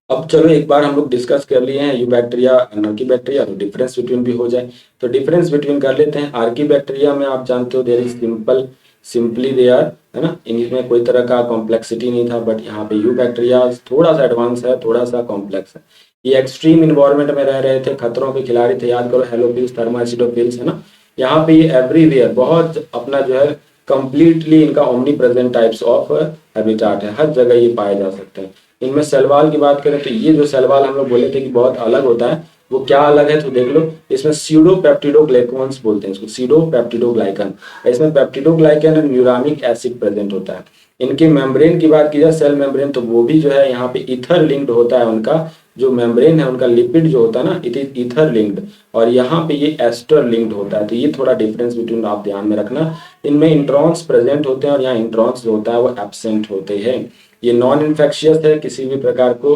अब चलो एक बार हम लोग डिस्कस कर लिए हैं you bacteria and Archie bacteria, तो डिफरेंस बिटवीन भी हो जाए। तो डिफरेंस बिटवीन कर लेते हैं। आर्की बैक्टीरिया में आप जानते हो there is simply they are, है ना, इनमें कोई तरह का कॉम्प्लेक्सिटी नहीं था। बट यहाँ पे यू बैक्टीरिया थोड़ा सा एडवांस है, थोड़ा सा कॉम्प्लेक्स है। ये एक्सट्रीम इन्वायरमेंट में रह रहे थे, खतरों के खिलाड़ी थे, याद करो हेलोफिल्स, थर्मासिडोफिल्स, है ना। यहाँ पे ये एवरीवेयर बहुत अपना जो है कंप्लीटली इनका omni present types of habitat है, हर जगह ये पाए जा सकते हैं। इनमें सेलवाल की बात करें तो ये जो सेलवाल हम लोग बोले थे कि बहुत अलग होता है, वो क्या अलग है तो देख लो। इसमें सीडो पेप्टिडोग्लाइकन्स बोलते हैं इसको, सीडो पेप्टिडोग्लाइकन। इसमें पेप्टिडोग्लाइकन और न्यूरामिक एसिड प्रेजेंट होता है। इनके मेम्ब्रेन की बात की जाए, सेल मेम्ब्रेन, तो वो भी जो है यहाँ पे ईथर लिंक्ड होता है। उनका जो मेम्ब्रेन है, उनका लिपिड जो होता है ना, इट इज ईथर लिंक्ड, और यहाँ पे ये एस्टर लिंक्ड होता है। तो ये थोड़ा डिफरेंस बिटवीन आप ध्यान में रखना। इनमें इंट्रॉन्स प्रेजेंट होते हैं और यहाँ इंट्रॉन्स जो होता है वो एब्सेंट होते हैं। ये नॉन इन्फेक्शियस है, किसी भी प्रकार को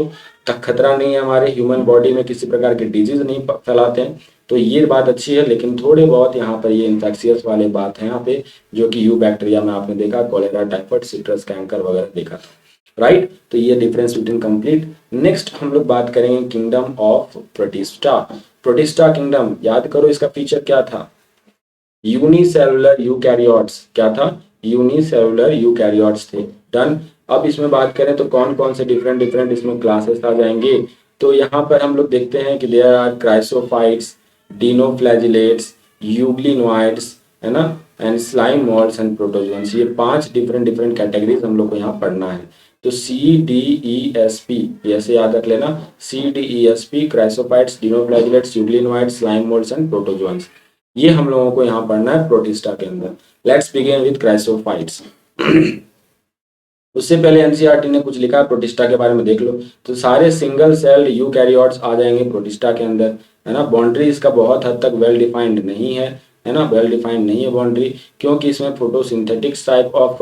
खतरा नहीं है, हमारे ह्यूमन बॉडी में किसी प्रकार के डिजीज नहीं फैलाते हैं। तो ये बात अच्छी है, लेकिन थोड़े बहुत यहाँ पर ये इन्फेक्शियस वाले बात है यहाँ पे, जो कि यू बैक्टीरिया में आपने देखा, कॉलेरा, टाइफाइड, सिट्रस कैंकर वगैरह देखा था, राइट। तो ये डिफरेंस बिटवीन कंप्लीट। नेक्स्ट हम लोग बात करेंगे kingdom of protista. Protista kingdom, याद करो इसका फीचर क्या था, यूनिसेलुलर यूकैरियोट्स। क्या था, यूनिसेलुलर यूकैरियोट्स थे। डन। अब इसमें बात करें तो कौन कौन से डिफरेंट इसमें क्लासेस आ जाएंगे। तो यहाँ पर हम लोग देखते हैं कि there are chrysophytes, dinoflagellates, euglenoids, है ना, and slime moulds and protozoans. ये 5 डिफरेंट कैटेगरीज हम लोग को यहाँ पढ़ना है। तो CDESP ऐसे याद रख लेना, CDESP, chrysophytes, dinoflagellates, euglenoids, slime moulds and protozoans, ये हम लोगों को यहाँ पढ़ना है प्रोटिस्टा के अंदर। Let's begin with chrysophytes. उससे पहले एनसीईआरटी ने कुछ लिखा है प्रोटिस्टा के बारे में, देख लो। तो सारे सिंगल सेल यूकैरियोट्स आ जाएंगे प्रोटिस्टा के अंदर, है ना। बाउंड्री इसका बहुत हद तक वेल डिफाइंड नहीं है ना, वेल डिफाइंड नहीं है बाउंड्री, क्योंकि इसमें फोटोसिंथेटिक्स टाइप ऑफ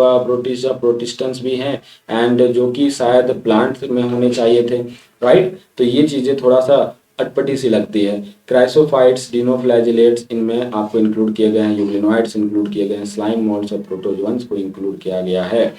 प्रोटिस्टेंस भी हैं, एंड जो कि शायद प्लांट में होने चाहिए थे, राइट। तो ये चीजें थोड़ा सा अटपटी सी लगती है। क्राइसोफाइट्स, डिनोफ्लैजिलेट्स इनमें आपको इंक्लूड किए गए हैं, यूग्लिनोइड्स इंक्लूड किए गए हैं, स्लाइम मोल्ड्स और प्रोटोजोन्स को इंक्लूड किया गया है।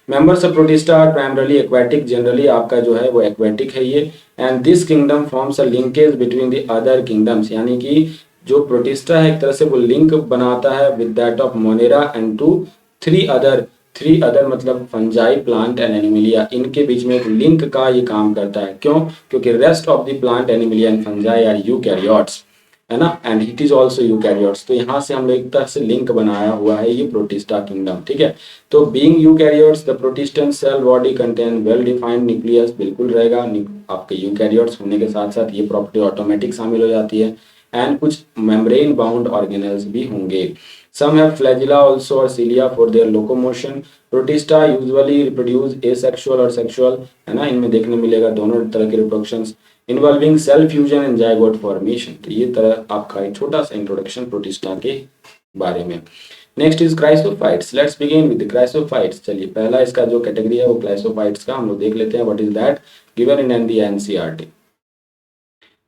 Members of Protista are primarily aquatic, generally आपका जो है वो एक्वेटिक है ये। And this kingdom forms a linkage between the other kingdoms, यानी कि जो प्रोटिस्टा है एक तरह से वो लिंक बनाता है with that of Monera and to three other मतलब फंजाई, प्लांट एंड एनिमिलिया। इनके बीच में एक लिंक का ये काम करता है। क्यों? क्योंकि rest of the plant, Animalia and fungi are eukaryotes, है ना, and it is also eukaryotes. तो यहाँ से हम लोग एक तरह से लिंक बनाया हुआ है ये प्रोटिस्टा किंगडम, ठीक है। तो being eukaryotes the protistan cell body contain well defined nucleus, बिल्कुल रहेगा। आपके यूकैरियोट्स होने के साथ साथ ये प्रॉपर्टी ऑटोमेटिक शामिल हो जाती है। एंड कुछ मेम्ब्रेन बाउंड ऑर्गेनेल्स भी होंगे। सम हैव फ्लैजिला आल्सो और cilia for their locomotion. Protista usually reproduce asexual और सेक्सुअल, है ना, इनमें देखने मिलेगा दोनों तरह के reproductions involving cell fusion and zygote formation. तो ये तरह आपका एक छोटा सा इंट्रोडक्शन प्रोटिस्टा के बारे में। Next is chrysophytes. Let's begin with chrysophytes. चलिए पहला इसका जो कैटेगरी है वो क्राइसोफाइट्स का हम लोग देख लेते हैं। What is that? Given in the NCERT.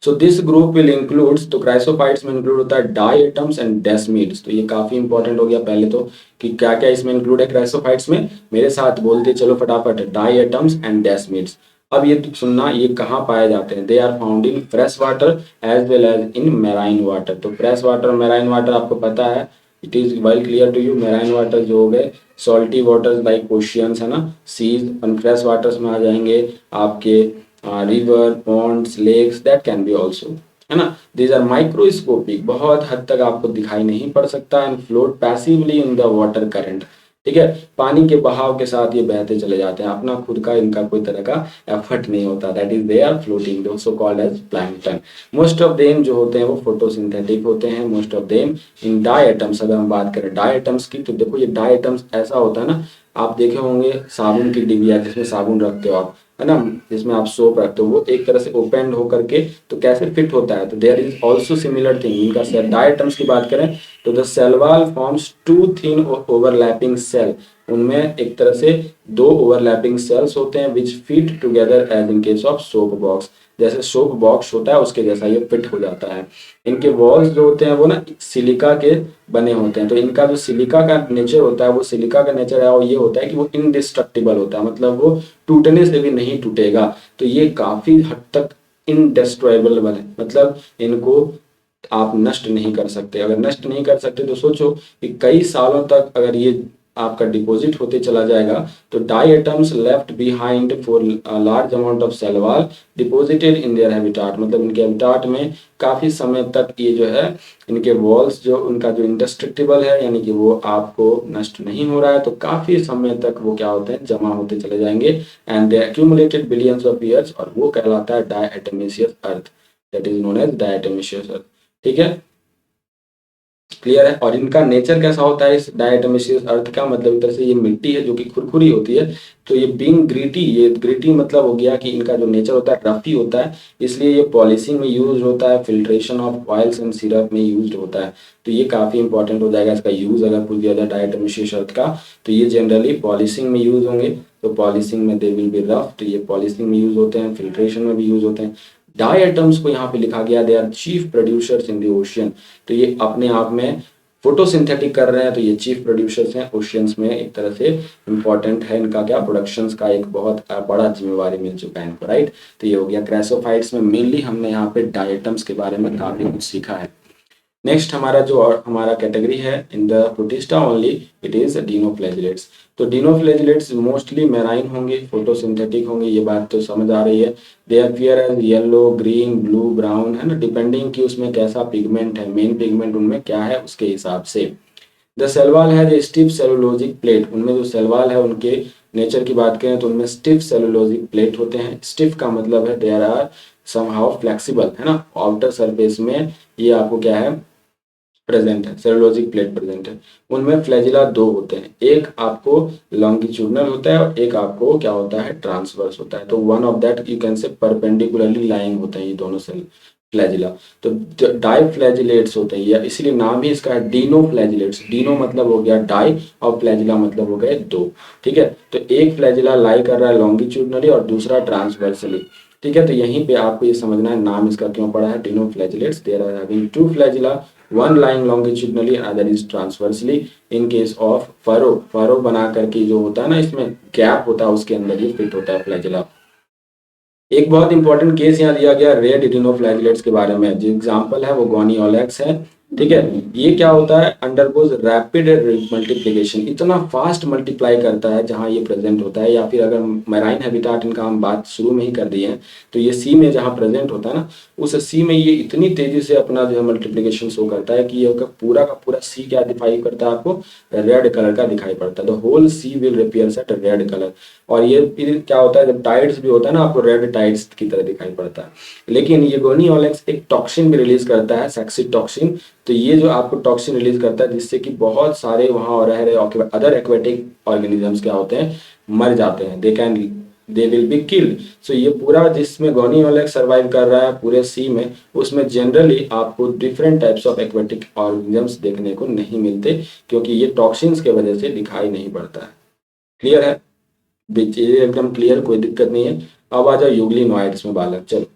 So this group will includes, तो क्राइसोफाइट्स में इंक्लूड होता है डायटम्स एंड डेस्मिड्स। तो ये काफी इंपॉर्टेंट हो गया पहले तो कि क्या क्या इसमें इंक्लूड है क्राइसोफाइट्स में। मेरे साथ बोलते चलो फटाफट, डायटम्स एंड डेस्मिड्स। अब ये सुनना, ये कहाँ पाए जाते हैं? They are found in fresh water as well as in marine water. तो फ्रेश वाटर और मैराइन वाटर आपको पता है, it is well clear to you. Marine water जो हो गए सॉल्टी वाटर्स लाइक ओशियंस, है ना, सीज। और फ्रेश वाटर्स में आ जाएंगे आपके river, ponds, lakes, that can be also, है ना। दीज आर माइक्रोस्कोपिक, बहुत हद तक आपको दिखाई नहीं पड़ सकता, and float passively in the water current. ठीक है, पानी के बहाव के साथ ये बहते चले जाते हैं, अपना खुद का इनका कोई तरह का एफर्ट नहीं होता। That is they are floating, though so called as plankton. Most of them जो होते हैं वो फोटोसिंथेटिक होते हैं। Most of them in diatoms. अगर हम बात करें डायटम्स की, तो देखो ये डायटम्स ऐसा होता है ना, आप देखे होंगे साबुन की डिबिया जिसमें साबुन रखते हो आप, है ना, जिसमें आप सोप रखते हो, वो एक तरह से ओपन हो करके तो कैसे फिट होता है। तो there is also similar thing इनका सेल। डायटम्स की बात करें तो the cell wall forms two thin overlapping cell. उनमें एक तरह से दो ओवरलैपिंग सेल्स होते हैं which fit together as in case of soap box. जैसे सोप बॉक्स होता है उसके जैसा ये फिट हो जाता है। इनके वॉल्स जो होते हैं वो ना सिलिका के बने होते हैं। तो इनका जो सिलिका का नेचर होता है, वो सिलिका का नेचर है और ये होता है कि वो इनडिस्ट्रक्टिबल होता है, मतलब वो टूटने से भी नहीं टूटेगा। तो ये काफी हद तक इनडेस्ट्रॉयबल है, मतलब इनको आप नष्ट नहीं कर सकते। अगर नष्ट नहीं कर सकते तो सोचो कि कई सालों तक अगर ये आपका डिपॉजिट होते चला जाएगा, तो diatoms left behind for large amount of cell wall deposited in their habitat. मतलब इनके हैबिटाट में काफी समय तक ये जो है इनके वॉल्स जो उनका जो इंडेस्ट्रक्टिबल है, यानी कि वो आपको नष्ट नहीं हो रहा है, तो काफी समय तक वो क्या होते हैं, जमा होते चले जाएंगे। And they accumulated billions of years, और वो कहलाता है डायटोमिशियस अर्थ। दैट इज नोन एज डायटोमिशियस अर्थ। ठीक है, क्लियर है। और इनका नेचर कैसा होता है इस डायटोमिशियस अर्थ का, मतलब एक तरह से ये मिट्टी है जो कि खुरखुरी होती है। तो ये बीइंग ग्रिटी, ये ग्रिटी मतलब हो गया कि इनका जो नेचर होता है रफी होता है, इसलिए ये पॉलिशिंग में यूज होता है, filtration of oils and syrup में यूज होता है। तो ये काफी इंपॉर्टेंट हो जाएगा इसका यूज अगर पूछ दिया जाए डायटोमिशियस अर्थ का। तो ये जनरली पॉलिशिंग में यूज होंगे। तो पॉलिशिंग में दे विल बी रफ, तो ये पॉलिशिंग में यूज होते हैं, फिल्ट्रेशन में भी यूज होते हैं। डाई एटम्स को यहाँ पे लिखा गया they are chief producers in the ocean. तो ये अपने आप में फोटोसिंथेटिक कर रहे हैं, तो ये चीफ प्रोड्यूसर्स हैं ओशियंस में। एक तरह से इंपॉर्टेंट है इनका क्या, प्रोडक्शंस का एक बहुत बड़ा जिम्मेवारी मिल चुका है इनको, राइट। तो ये हो गया क्राइसोफाइट्स में मेनली हमने यहाँ पे डायटम्स के बारे में काफी कुछ सीखा है। नेक्स्ट हमारा जो और हमारा कैटेगरी है in the protista only, it is dinoflagellates. तो डिनोफ्लैजिलेट्स मोस्टली मेराइन होंगे, फोटोसिंथेटिक होंगे, ये बात तो समझ आ रही है। They appear as yellow, green, blue, brown, है ना, डिपेंडिंग कि उसमें कैसा पिगमेंट है, मेन पिगमेंट उनमें क्या है उसके हिसाब से। द सेल वॉल है द स्टिफ सेलुलोजिक प्लेट। उनमें जो सेल वॉल है उनके नेचर की बात करें तो उनमें स्टिफ सेलुलोजिक प्लेट होते हैं। स्टिफ का मतलब है देयर आर समहाउ फ्लेक्सिबल, है ना, आउटर सरफेस में ये आपको क्या है प्रेजेंट है, सेलुलोजिक प्लेट प्रेजेंट है। उनमें फ्लैजिला दो होते हैं, एक आपको लॉन्गिट्यूडनल होता है और एक आपको क्या होता है, ट्रांसवर्स होता है। तो one of that you can से परपेंडिकुलरली लाइंग होते हैं ये दोनों सेल फ्लैजिला। तो डाई फ्लैजिलेट्स होते हैं, या इसीलिए नाम ही इसका है डीनो फ्लैजिलेट्स। डीनो मतलब हो गया डाई और फ्लैजिला मतलब हो गए दो। ठीक है, तो एक फ्लैजिला लाई कर रहा है लॉन्गिट्यूडनली और दूसरा ट्रांसवर्सली। ठीक है, तो यहीं पे आपको ये समझना है नाम इसका क्यों पड़ा है dinoflagellates. There are having two flagella, one lying longitudinally and other is transversely। in case of furrow, furrow बना करके जो होता है ना, इसमें गैप होता है उसके अंदर ये फिट होता है फ्लैजिला। एक बहुत इंपॉर्टेंट केस यहाँ दिया गया रेड डिनोफ्लैजिलेट्स के बारे में, जो एग्जांपल है वो गोनियोलेक्स है। ठीक है। ये क्या होता है, अंडरगोज रैपिड मल्टीप्लिकेशन, इतना फास्ट मल्टीप्लाई करता है जहां ये प्रेजेंट होता है। या फिर अगर मैराइन हैबिटाट इनका हम बात शुरू में ही कर दिए हैं, तो ये सी में जहां प्रेजेंट होता है ना, उस सी में ये इतनी तेजी से अपना जो है मल्टीप्लिकेशन शो करता है कि ये का पूरा सी क्या दिखाई पड़ता है आपको, रेड कलर का दिखाई पड़ता है। The whole sea will appears at red colour. और ये फिर क्या होता है, जब टाइड्स भी होता है ना, आपको रेड टाइड्स की तरह दिखाई पड़ता है। लेकिन ये गोनियोलेक्स एक टॉक्सिन भी रिलीज करता है, सेक्सिड टॉक्सिन। तो ये जो आपको टॉक्सिन रिलीज करता है, जिससे कि बहुत सारे वहां रह रहे अदर एक्वेटिक ऑर्गेनिजम्स क्या होते हैं, मर जाते हैं। They will be killed. So ये पूरा जिसमें गोनियोलेक्स सर्वाइव कर रहा है पूरे सी में, उसमें जनरली आपको different types of aquatic organisms देखने को नहीं मिलते, क्योंकि ये टॉक्सिन्स के वजह से दिखाई नहीं पड़ता है। क्लियर है, ये एकदम क्लियर, कोई दिक्कत नहीं है। अब आ जाओ यूग्लिनोइड्स में बालक, चलो।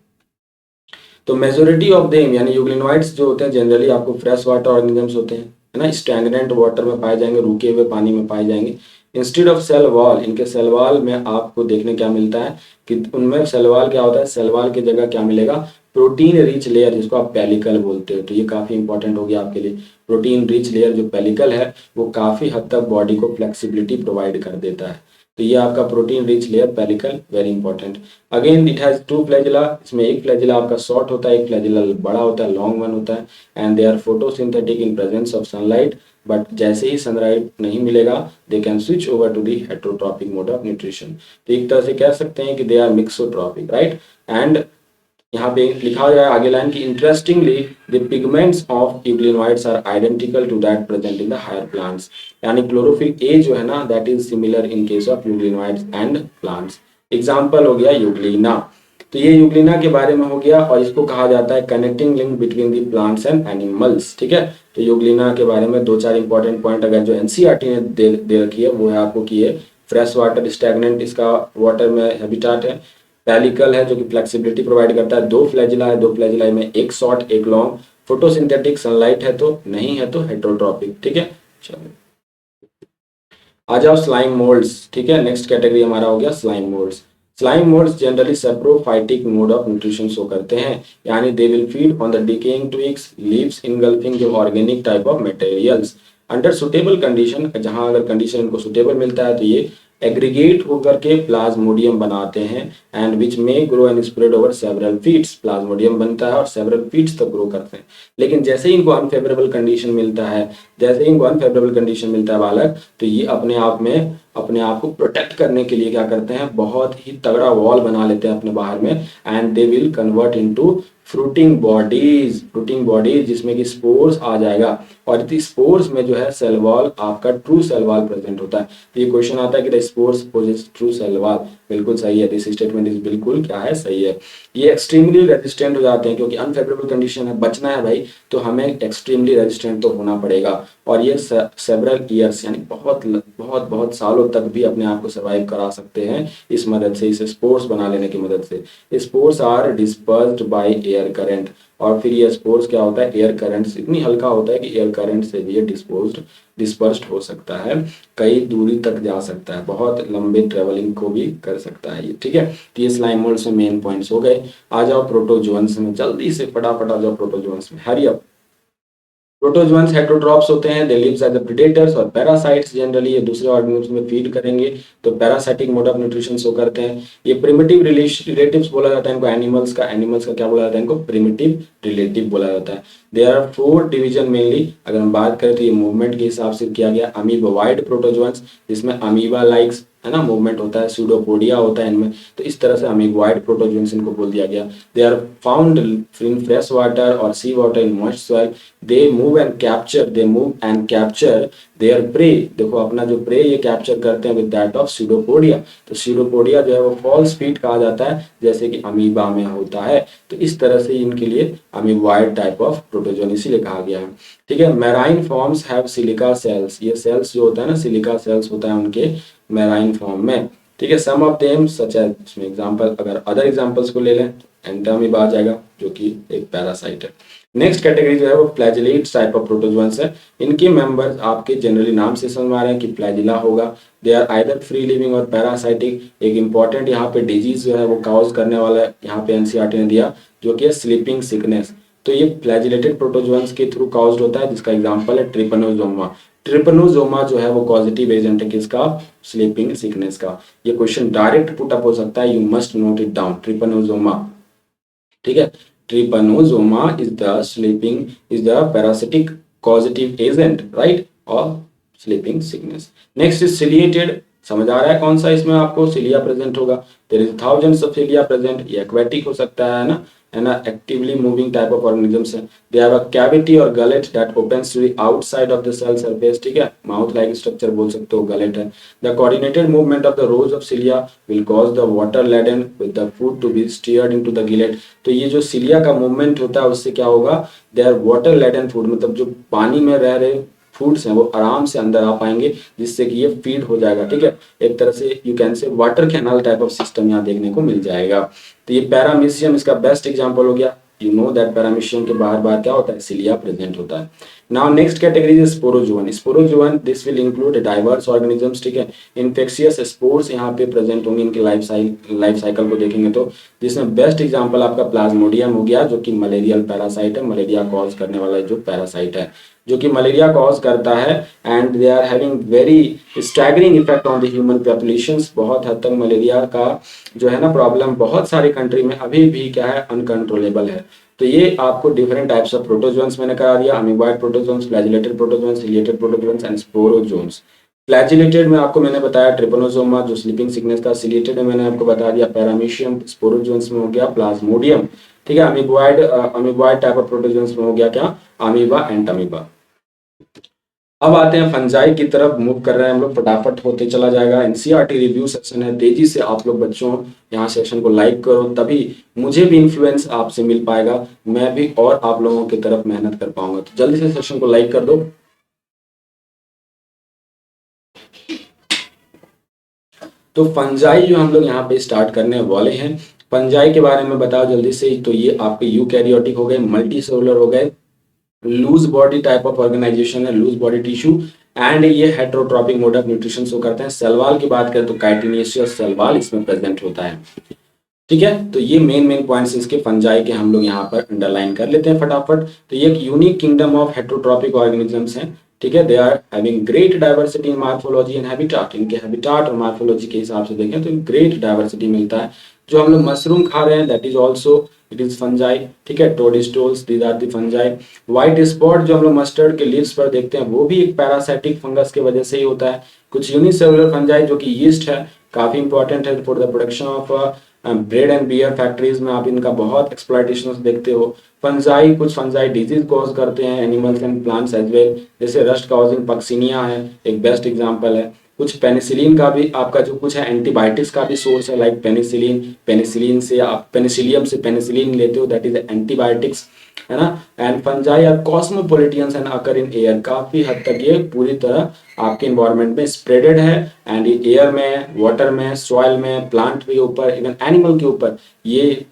तो मेजोरिटी ऑफ देम यानी यूग्लिनोइड्स जो होते हैं जनरली आपको फ्रेश वाटर ऑर्गेनिजम्स होते हैं, है ना, स्टैग्नेंट वाटर में पाए जाएंगे, रुके हुए पानी में पाए जाएंगे। इंस्टेड ऑफ सेल वॉल, इनके सेल वॉल में आपको देखने क्या मिलता है कि उनमें सेल वॉल क्या होता है, सेल वॉल की जगह क्या मिलेगा, प्रोटीन रिच लेयर, जिसको आप पेलिकल बोलते हो। तो ये काफी इंपॉर्टेंट हो गया आपके लिए। प्रोटीन रिच लेयर जो पेलिकल है, वो काफी हद तक बॉडी को फ्लेक्सिबिलिटी प्रोवाइड कर देता है। तो ये आपका protein rich layer pellicle, very important. Again it has two flagella, इसमें एक फ्लैजिला आपका शॉर्ट होता है, एक फ्लैजिला बड़ा होता है, लॉन्ग वन होता है। And they are photosynthetic in presence of sunlight, but जैसे ही सनलाइट नहीं मिलेगा, they can switch over to the heterotrophic mode of nutrition. तो एक तरह से कह सकते हैं कि they are mixotrophic, right. And यहाँ पे लिखा गया है आगे लाइन की, interestingly the pigments of euglenoids are identical to that present in the higher plants. यानी क्लोरोफिल ए जो है ना, that is similar in case of euglenoids and plants. Example हो गया यूग्लिना। तो ये यूग्लिना के बारे में हो गया, और इसको कहा जाता है connecting link between the plants and animals. ठीक है, तो यूग्लिना के बारे में दो चार इंपॉर्टेंट पॉइंट अगर जो एनसीईआरटी ने दे रखी है, वो है आपको कि ये फ्रेश वाटर स्टैग्नेंट इसका वाटर में हैबिटाट है। पेलिकल है जो कि फ्लेक्सिबिलिटी प्रोवाइड करता है। दो फ्लैजिला है, दो फ्लैजिला में एक शॉर्ट एक लॉन्ग। फोटोसिंथेटिक, सनलाइट है तो नहीं है तो हेटेरोट्रॉपिक। ठीक है, चलो आ जाओ स्लाइम मोल्ड्स। ठीक है, नेक्स्ट कैटेगरी हमारा हो गया slime moulds. Slime moulds generally saprophytic mode of nutrition show करते हैं, यानी they will feed on the decaying twigs, leaves engulfing जो organic type of materials under suitable condition. जहां अगर कंडीशन इनको सुटेबल मिलता है तो ये एग्रीगेट होकर के प्लाज्मोडियम बनाते हैं, एंड विच में grow and spread over several feets. Plasmodium बनता है और सेवरल फीट्स तक ग्रो करते हैं। लेकिन जैसे ही इनको अनफेवरेबल कंडीशन मिलता है, जैसे ही इनको अनफेवरेबल कंडीशन मिलता है बालक, तो ये अपने आप में अपने आप को प्रोटेक्ट करने के लिए क्या करते हैं, बहुत ही तगड़ा वॉल बना लेते हैं अपने बाहर में, and they will convert into fruiting bodies जिसमें कि स्पोर्स आ जाएगा। और स्पोर्स में जो है सेल वॉल, आपका ट्रू सेल वॉल प्रेजेंट होता है। तो ये क्वेश्चन आता है कि the spores possess true cell wall. बिल्कुल सही है, दिस स्टेटमेंट इज बिल्कुल क्या है, सही है। ये एक्सट्रीमली रेजिस्टेंट हो जाते हैं, क्योंकि अनफेवरेबल कंडीशन है, बचना है भाई, तो हमें एक्सट्रीमली रेजिस्टेंट तो होना पड़ेगा। और ये सेवरल ईयर्स यानी बहुत बहुत बहुत सालों तक भी अपने आप को सर्वाइव करा सकते हैं इस मदद से, इस स्पोर्स बना लेने की मदद से। Spores are dispersed by air current. और फिर ये स्पोर्स क्या होता है, एयर करंट से इतनी हल्का होता है कि एयर करंट से भी ये डिस्पर्स्ड हो सकता है, कई दूरी तक जा सकता है, बहुत लंबे ट्रेवलिंग को भी कर सकता है ये। ठीक है, तो ये स्लाइम मोल्ड्स में मेन पॉइंट्स हो गए। आ जाओ प्रोटोजोअन्स में, जल्दी से फटाफट आ जाओ प्रोटोजोअन्स में, हरी अप। प्रोटोजोअन्स हेटेरोट्रॉप्स होते हैं, दे लिव्स एज प्रेडेटर्स और पैरासाइट्स। जनरली ये दूसरे ऑर्गेनिज्म में फीड करेंगे, तो parasitic mode of nutrition show करते हैं। ये प्रिमिटिव रिलेटिव्स बोला जाता है इनको, एनिमल्स का क्या बोला जाता है इनको, प्रिमिटिव रिलेटिव बोला जाता है। There are 4 division mainly. अगर हम बात करें तो ये मूवमेंट के हिसाब से किया गया। अमीबावाइड प्रोटोजोअन्स, जिसमें अमीबा लाइक्स है ना मूवमेंट होता है, सूडोपोडिया होता है इनमें, तो इस तरह से अमीबॉइड प्रोटोजोन्स इनको बोल दिया गया। They are found in fresh water और sea water in moist soil. They move and capture their prey. देखो अपना जो प्रे ये कैप्चर करते हैं विद दैट ऑफ सूडोपोडिया। तो सूडोपोडिया जो है वो फॉल्स फीट कहा जाता है, जैसे कि अमीबा में होता है। तो इस तरह से इनके लिए अमीबॉइड टाइप ऑफ प्रोटोजोन इसीलिए कहा गया है। ठीक है, marine forms have silica cells. ये सेल्स जो होता है ना, सिलिका सेल्स होता है उनके मैराइन फॉर्म में। ठीक है, some of them such as, इसमें एग्जांपल अगर अदर एग्जांपल्स को ले लें, एंटामीबा आ जाएगा जो कि एक पैरासाइट है। नेक्स्ट कैटेगरी जो है वो फ्लैजिलेट्स टाइप ऑफ प्रोटोजोन्स है। इनके मेंबर्स आपके जनरली नाम से समझ आ रहे हैं कि फ्लैजिला होगा। They are either free living और पैरासाइटिक। एक इंपॉर्टेंट यहाँ पे डिजीज जो है वो काउज करने वाला है, यहाँ पे एनसीईआरटी ने दिया, जो कि है स्लीपिंग सिकनेस। तो तो ये फ्लैजिलेटेड प्रोटोजोअन्स के थ्रू कॉज्ड होता है, जिसका एग्जांपल है ट्रिपनोसोमा। ट्रिपनोसोमा जो है वो पॉजिटिव एजेंट है किसका, स्लीपिंग सिकनेस का। ये क्वेश्चन डायरेक्ट पुट अप हो सकता है, you must note it down, trypanosoma. ठीक है, trypanosoma is the parasitic causative agent, right, और sleeping sickness. Next is ciliated, समझ आ रहा है कौन सा इसमें आपको सिलिया प्रेजेंट होगा, there is thousands of cilia present. ये एक्वेटिक हो सकता है ना, actively moving type of organisms है। दे हैव अ कैविटी और gullet that opens to the outside of the cell surface, ठीक है, माउथ लाइक स्ट्रक्चर बोल सकते हो, गलेट है। The coordinated movement of the rows of cilia will cause the water laden with the food to be steered into the gullet. तो ये जो cilia का मूवमेंट होता है उससे क्या होगा, they are water laden food, मतलब जो पानी में रह रहे फूड्स हैं वो आराम से अंदर आ पाएंगे, जिससे कि ये फीड हो जाएगा। ठीक है, एक तरह से यू कैन से water canal type of system यहाँ देखने को मिल जाएगा। तो ये पैरामीशियम इसका बेस्ट एग्जांपल हो गया। यू नो दैट पैरामीशियम के बाहर बाहर क्या होता है, सिलिया प्रेजेंट होता है। Now next category is sporozoan. Sporozoan this will include diverse organisms, ठीक है, इन्फेक्शियस स्पोर्स यहाँ पे प्रेजेंट होंगे इनके लाइफ साइकिल को देखेंगे तो, जिसमें बेस्ट एग्जांपल आपका प्लाज्मोडियम हो गया, जो कि मलेरियल पैरासाइट है, मलेरिया कॉज करने वाला जो पैरासाइट है, जो कि मलेरिया कॉज करता है। And they are having very staggering effect on the human populations. बहुत हद तक मलेरिया का जो है ना प्रॉब्लम बहुत सारे कंट्री में अभी भी क्या है, अनकंट्रोलेबल है। तो ये आपको डिफरेंट टाइप्स ऑफ प्रोटोजोन्स मैंने करा दिया, amoeboid protozoans, flagellated protozoans, ciliated protozoans and sporozoans. Flagellated में आपको मैंने बताया ट्रिपनोसोमा जो स्लीपिंग सिकनेस का, सिलिएटेड में मैंने आपको बता दिया पैरामीशियम, स्पोरोजोन्स में हो गया प्लाज्मोडियम, ठीक है, अमीबॉइड टाइप ऑफ प्रोटोजोन्स में हो गया क्या, अमीबा एंड अमीबा। अब आते हैं फंजाई की तरफ, मूव कर रहे हैं हम लोग, फटाफट होते चला जाएगा। एनसीईआरटी रिव्यू सेक्शन है, तेजी से आप लोग बच्चों यहाँ सेक्शन को लाइक करो, तभी मुझे भी इन्फ्लुएंस आपसे मिल पाएगा, मैं भी और आप लोगों की तरफ मेहनत कर पाऊंगा। तो जल्दी से सेक्शन को लाइक कर दो। तो फंजाई जो हम लोग यहाँ पे स्टार्ट करने वाले हैं, फंजाई के बारे में बताओ जल्दी से। तो ये आपके यूकैरियोटिक हो गए, मल्टी सेलुलर हो गए, loose body type of organization है, लूज बॉडी टिश्यू, एंड ये heterotrophic mode of nutrition show करते हैं। सेलवाल की बात करें तो काइटिनेशियस सेलवाल इसमें प्रेजेंट होता है। ठीक है, तो ये मेन पॉइंट्स इसके फंजाई के हम लोग यहाँ पर अंडरलाइन कर लेते हैं फटाफट। तो ये एक unique kingdom of heterotrophic organisms हैं, ठीक है, they are having great diversity in morphology and habitat. इनके हैबिटाट और मार्फोलॉजी के हिसाब से देखें तो ग्रेट डाइवर्सिटी मिलता है। जो हम लोग मशरूम खा रहे हैं that is also it is fungi, ठीक है, toadstools these are the fungi. White spot जो हम लोग मस्टर्ड के लीव्स पर देखते हैं वो भी एक पैरासाइटिक फंगस की वजह से ही होता है। कुछ यूनिसेलुलर फंजाई जो कि यीस्ट है, काफी इंपॉर्टेंट है for the production of bread and beer factories में आप इनका बहुत एक्सप्लॉइटेशन देखते हो। फंजाई, कुछ फंजाई डिजीज कॉज करते हैं animals and plants as well, जैसे रस्ट कॉजिंग पक्सिनिया है एक बेस्ट एग्जांपल है। कुछ पेनिसिलिन का भी आपका जो कुछ है एंटीबायोटिक्स का भी सोर्स है, लाइक पेनिसिलिन से आप पेनिसिलियम से पेनिसिलिन लेते हो, दैट इज एंटीबायोटिक्स, है ना। And fungi are cosmopolitans and occur in air, काफी हद तक ये पूरी तरह आपके इन्वायरमेंट में स्प्रेडेड है, एंड एयर में, वाटर में, सॉइल में, प्लांट के ऊपर, इवन एनिमल के ऊपर ये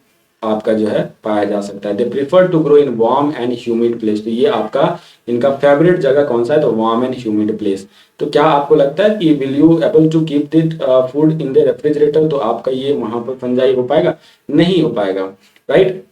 आपका जो है पाया जा सकता है। They prefer to grow in warm and humid place, तो ये आपका इनका फेवरेट जगह कौन सा है, तो वार्म एंड ह्यूमिड प्लेस। तो क्या आपको लगता है कि will you able to keep that food in the refrigerator, तो आपका ये वहां पर फंजाई हो पाएगा, नहीं हो पाएगा, राइट।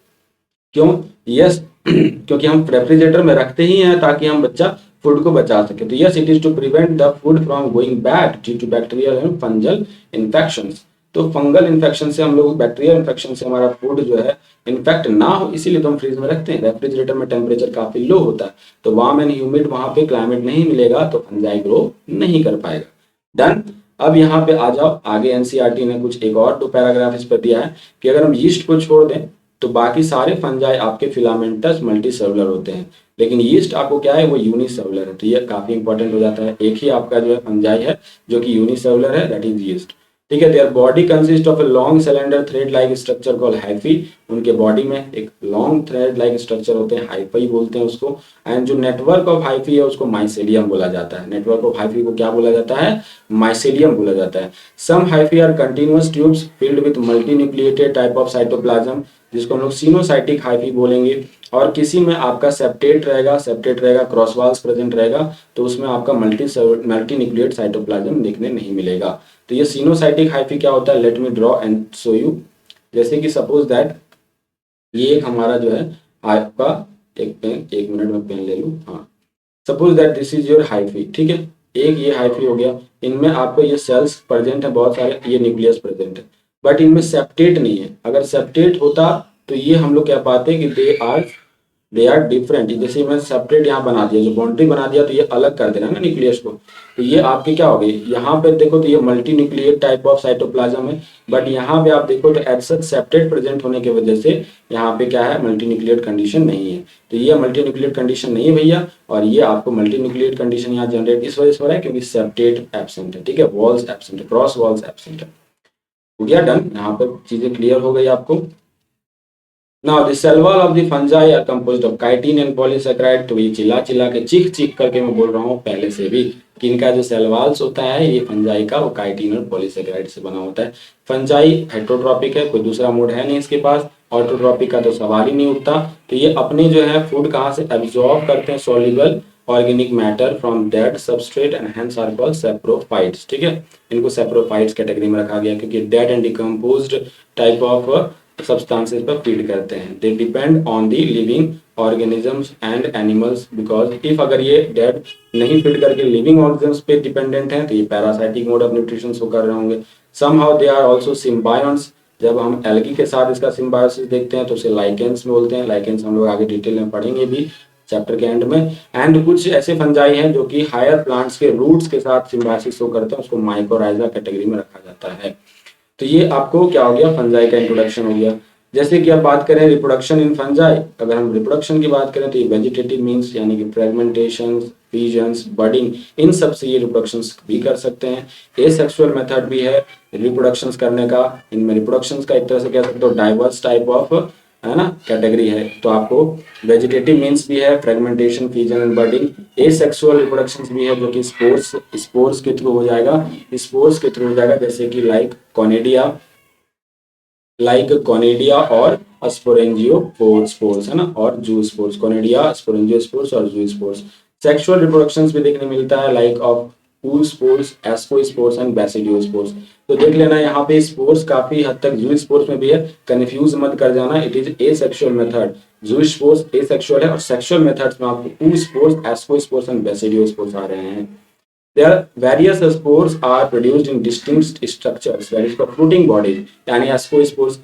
क्यों, यस क्योंकि हम रेफ्रिजरेटर में रखते ही हैं ताकि हम बच्चा फूड को बचा सके। तो yes it is to prevent the food from going bad due to bacterial and fungal infections. तो फंगल इन्फेक्शन से हम लोग, बैक्टीरियल इन्फेक्शन से हमारा फूड जो है इन्फेक्ट ना हो, इसीलिए तो हम फ्रीज में रखते हैं। रेफ्रिजरेटर में टेम्परेचर काफी लो होता है, तो वार्म एंड ह्यूमिड वहां पे क्लाइमेट नहीं मिलेगा, तो फंजाई ग्रो नहीं कर पाएगा। डन। अब यहाँ पे आ जाओ आगे, एनसीईआरटी ने कुछ एक और दो पैराग्राफ इस पर दिया है कि अगर हम यीस्ट को छोड़ दें तो बाकी सारे फंजाई आपके फिलामेंटस मल्टीसेलुलर होते हैं, लेकिन यीस्ट आपको क्या है, वो यूनिसेलुलर है। तो ये काफी इंपॉर्टेंट हो जाता है, एक ही आपका जो है फंजाई है जो कि यूनिसेलुलर है, दैट इज यीस्ट। ठीक है, their body consist of a long cylinder thread like structure called hyphae. उनके बॉडी में एक लॉन्ग थ्रेड लाइक स्ट्रक्चर होते हैं, हाइफी बोलते हैं उसको। एंड जो नेटवर्क ऑफ हाइफी है उसको माइसेलियम बोला जाता है। नेटवर्क ऑफ हाइफी को क्या बोला जाता है, माइसेलियम बोला जाता है। Some hyphae are continuous tubes filled with multinucleated type of cytoplasm, जिसको हम लोग सिनोसाइटिक हाइफी बोलेंगे। और किसी में आपका सेप्टेट रहेगा, क्रॉसवाल्स प्रेजेंट रहेगा, तो उसमें आपका मल्टीन्यूक्लिएट साइटोप्लाज्म देखने नहीं मिलेगा। तो ये सिनोसाइटिक हाइफी क्या होता है, let me draw and show you. जैसे कि सपोज दैट ये एक हमारा जो है आपका एक मिनट में पेन ले लूँ। हाँ, suppose that this is your hyphae, ठीक है, एक ये हाइफी हो गया, इनमें आपको ये सेल्स प्रेजेंट है बहुत सारे, ये न्यूक्लियस प्रेजेंट है, बट इनमें सेप्टेट नहीं है। अगर सेप्टेट होता तो ये हम लोग क्या पाते कि दे आर डिफरेंट। जैसे मैं सेपरेट यहाँ बना दिया, जो बाउंड्री बना दिया तो ये अलग कर देना ना न्यूक्लियस को, तो ये आपके क्या हो गए, यहाँ पे देखो तो ये multi nucleate type of cytoplasm है, बट यहाँ पे आप देखो तो एज सच सेपरेट प्रेजेंट होने की वजह से यहाँ पे क्या है, मल्टी न्यूक्लिएट कंडीशन नहीं है। तो ये मल्टी न्यूक्लिएट कंडीशन नहीं है भैया, और ये आपको मल्टी न्यूक्लिएट कंडीशन यहाँ जनरेट इस वजह से हो रहा है क्योंकि सेपरेट एब्सेंट है, ठीक है, वॉल्स एब्सेंट है, क्रॉस वॉल्स एब्सेंट है। हो गया डन, यहाँ पर चीजें क्लियर हो गई आपको। Now the cell wall of the fungi are composed of chitin and polysaccharide। तो ये चिल्ला चिल्ला के चीख चीख करके मैं बोल रहा हूँ पहले से भी कि इनका जो सेल वॉल्स होता है ये फंजाई का वो काइटिन और पॉलीसेकेराइड से बना होता है। फंजाई हेटरोट्रॉपिक है, कोई दूसरा मोड है नहीं इसके पास, ऑटोट्रॉपिक का तो सवाल ही नहीं उठता। तो ये अपने जो है फूड कहाँ से एब्जॉर्ब करते हैं, soluble organic matter from dead substrate and hence are called saprophytes, ठीक है। इनको सैप्रोफाइट्स कैटेगरी में रखा गया क्योंकि dead and decomposed type of substances पर फीड करते हैं। They depend on the living organisms and animals because if अगर ये डेड नहीं फीड करके लिविंग ऑर्गेनिजम्स पे डिपेंडेंट हैं तो ये parasitic mode of nutrition show कर रहे होंगे। Somehow they are also symbionts. जब हम एल्गी के साथ इसका सिम्बायोसिस देखते हैं तो उसे लाइकेंस में बोलते हैं। लाइकेंस हम लोग आगे डिटेल में पढ़ेंगे भी चैप्टर के एंड में। एंड कुछ ऐसे फंजाई हैं जो कि हायर प्लांट्स के रूट्स के साथ सिम्बायोसिस शो करते हैं, उसको माइकोराइजा कैटेगरी में रखा जाता है। तो ये आपको क्या हो गया, फंजाई का इंट्रोडक्शन हो गया। जैसे कि अब बात करें रिप्रोडक्शन इन फंजाई, अगर हम रिप्रोडक्शन की बात करें तो ये वेजिटेटिव मीन्स यानी कि फ्रेगमेंटेशन, फ्यूजन्स, बडिंग, इन सब से ये रिप्रोडक्शंस भी कर सकते हैं। एसेक्सुअल मेथड भी है रिप्रोडक्शंस करने का। इनमें रिप्रोडक्शंस का एक तरह से कह सकते हो डाइवर्स टाइप ऑफ है ना कैटेगरी है। तो आपको वेजिटेटिव मीन्स भी है, fragmentation, fusion and budding. Asexual reproductions भी है जो कि स्पोर्स के थ्रू हो जाएगा, स्पोर्स के थ्रू हो जाएगा, जैसे कि लाइक कॉनेडिया और स्पोरेंजियोस्पोर्स है ना, और जू स्पोर्स, कॉनेडिया, स्पोरेंजियोस्पोर्स और जू स्पोर्स। सेक्सुअल रिप्रोडक्शंस भी देखने मिलता है लाइक ऑफ पू स्पोर्स, एस्कोस्पोर्स एंड बेसिडियोस्पोर्स। तो देख लेना यहाँ पे स्पोर्स काफी हद तक जू स्पोर्स में भी है, कंफ्यूज मत कर जाना, इट इज एसेक्सुअल मेथड। जू स्पोर्स एसेक्सुअल है और सेक्सुअल मेथड्स में आपको पू स्पोर्स, एस्कोस्पोर्स एंड बेसिडियोस्पोर्स आ रहे हैं। There various spores are produced in distinct structures, that is for fruiting bodies, यानी ascospores,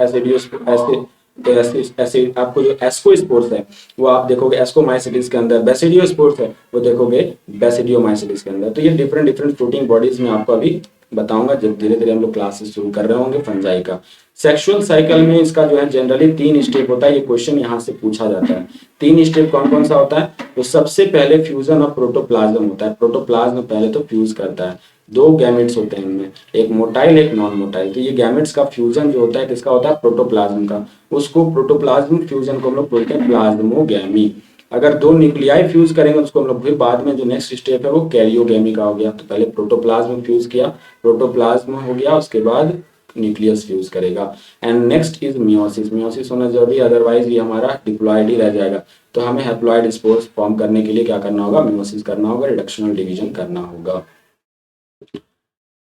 आपको जो एस्कोस्पोर्स है वो आप देखोगे एस्कोमाइसिटिस के अंदर, बेसिडियोस्पोर्स है वो देखोगे बेसिडियोमाइसिटिस के अंदर। तो ये डिफरेंट डिफरेंट फ्रूटिंग बॉडीज में आपको अभी बताऊंगा जब धीरे धीरे हम लोग क्लासेस शुरू कर रहे होंगे फंजाई का। सेक्सुअल साइकिल में इसका जो है जनरली 3 स्टेप होता है, ये क्वेश्चन यहाँ से पूछा जाता है। 3 स्टेप कौन कौन सा होता है? तो सबसे पहले फ्यूजन ऑफ प्रोटोप्लाज्म होता है। प्रोटोप्लाज्म पहले तो फ्यूज करता है, 2 गैमेट्स होते हैं इनमें, एक मोटाइल एक नॉन मोटाइल। तो ये गैमेट्स का फ्यूजन जो होता है किसका होता है? प्रोटोप्लाज्म का। उसको प्रोटोप्लाज्म फ्यूजन को हम लोग बोलते हैं प्लाज्मोगैमी। अगर 2 न्यूक्लियाई फ्यूज करेंगे उसको हम लोग फिर बाद में जो नेक्स्ट स्टेप है वो कैरियोगैमी का हो गया। तो पहले प्रोटोप्लाज्म फ्यूज किया, प्रोटोप्लाज्म हो गया, उसके बाद न्यूक्लियस फ्यूज करेगा। And next is meiosis. Meiosis होना जरूरी, अदरवाइज ये हमारा डिप्लॉयड ही रह जाएगा। तो हमें हैप्लॉयड स्पोर्स फॉर्म करने के लिए क्या करना होगा? मियोसिस करना होगा, रिडक्शनल डिवीजन करना होगा।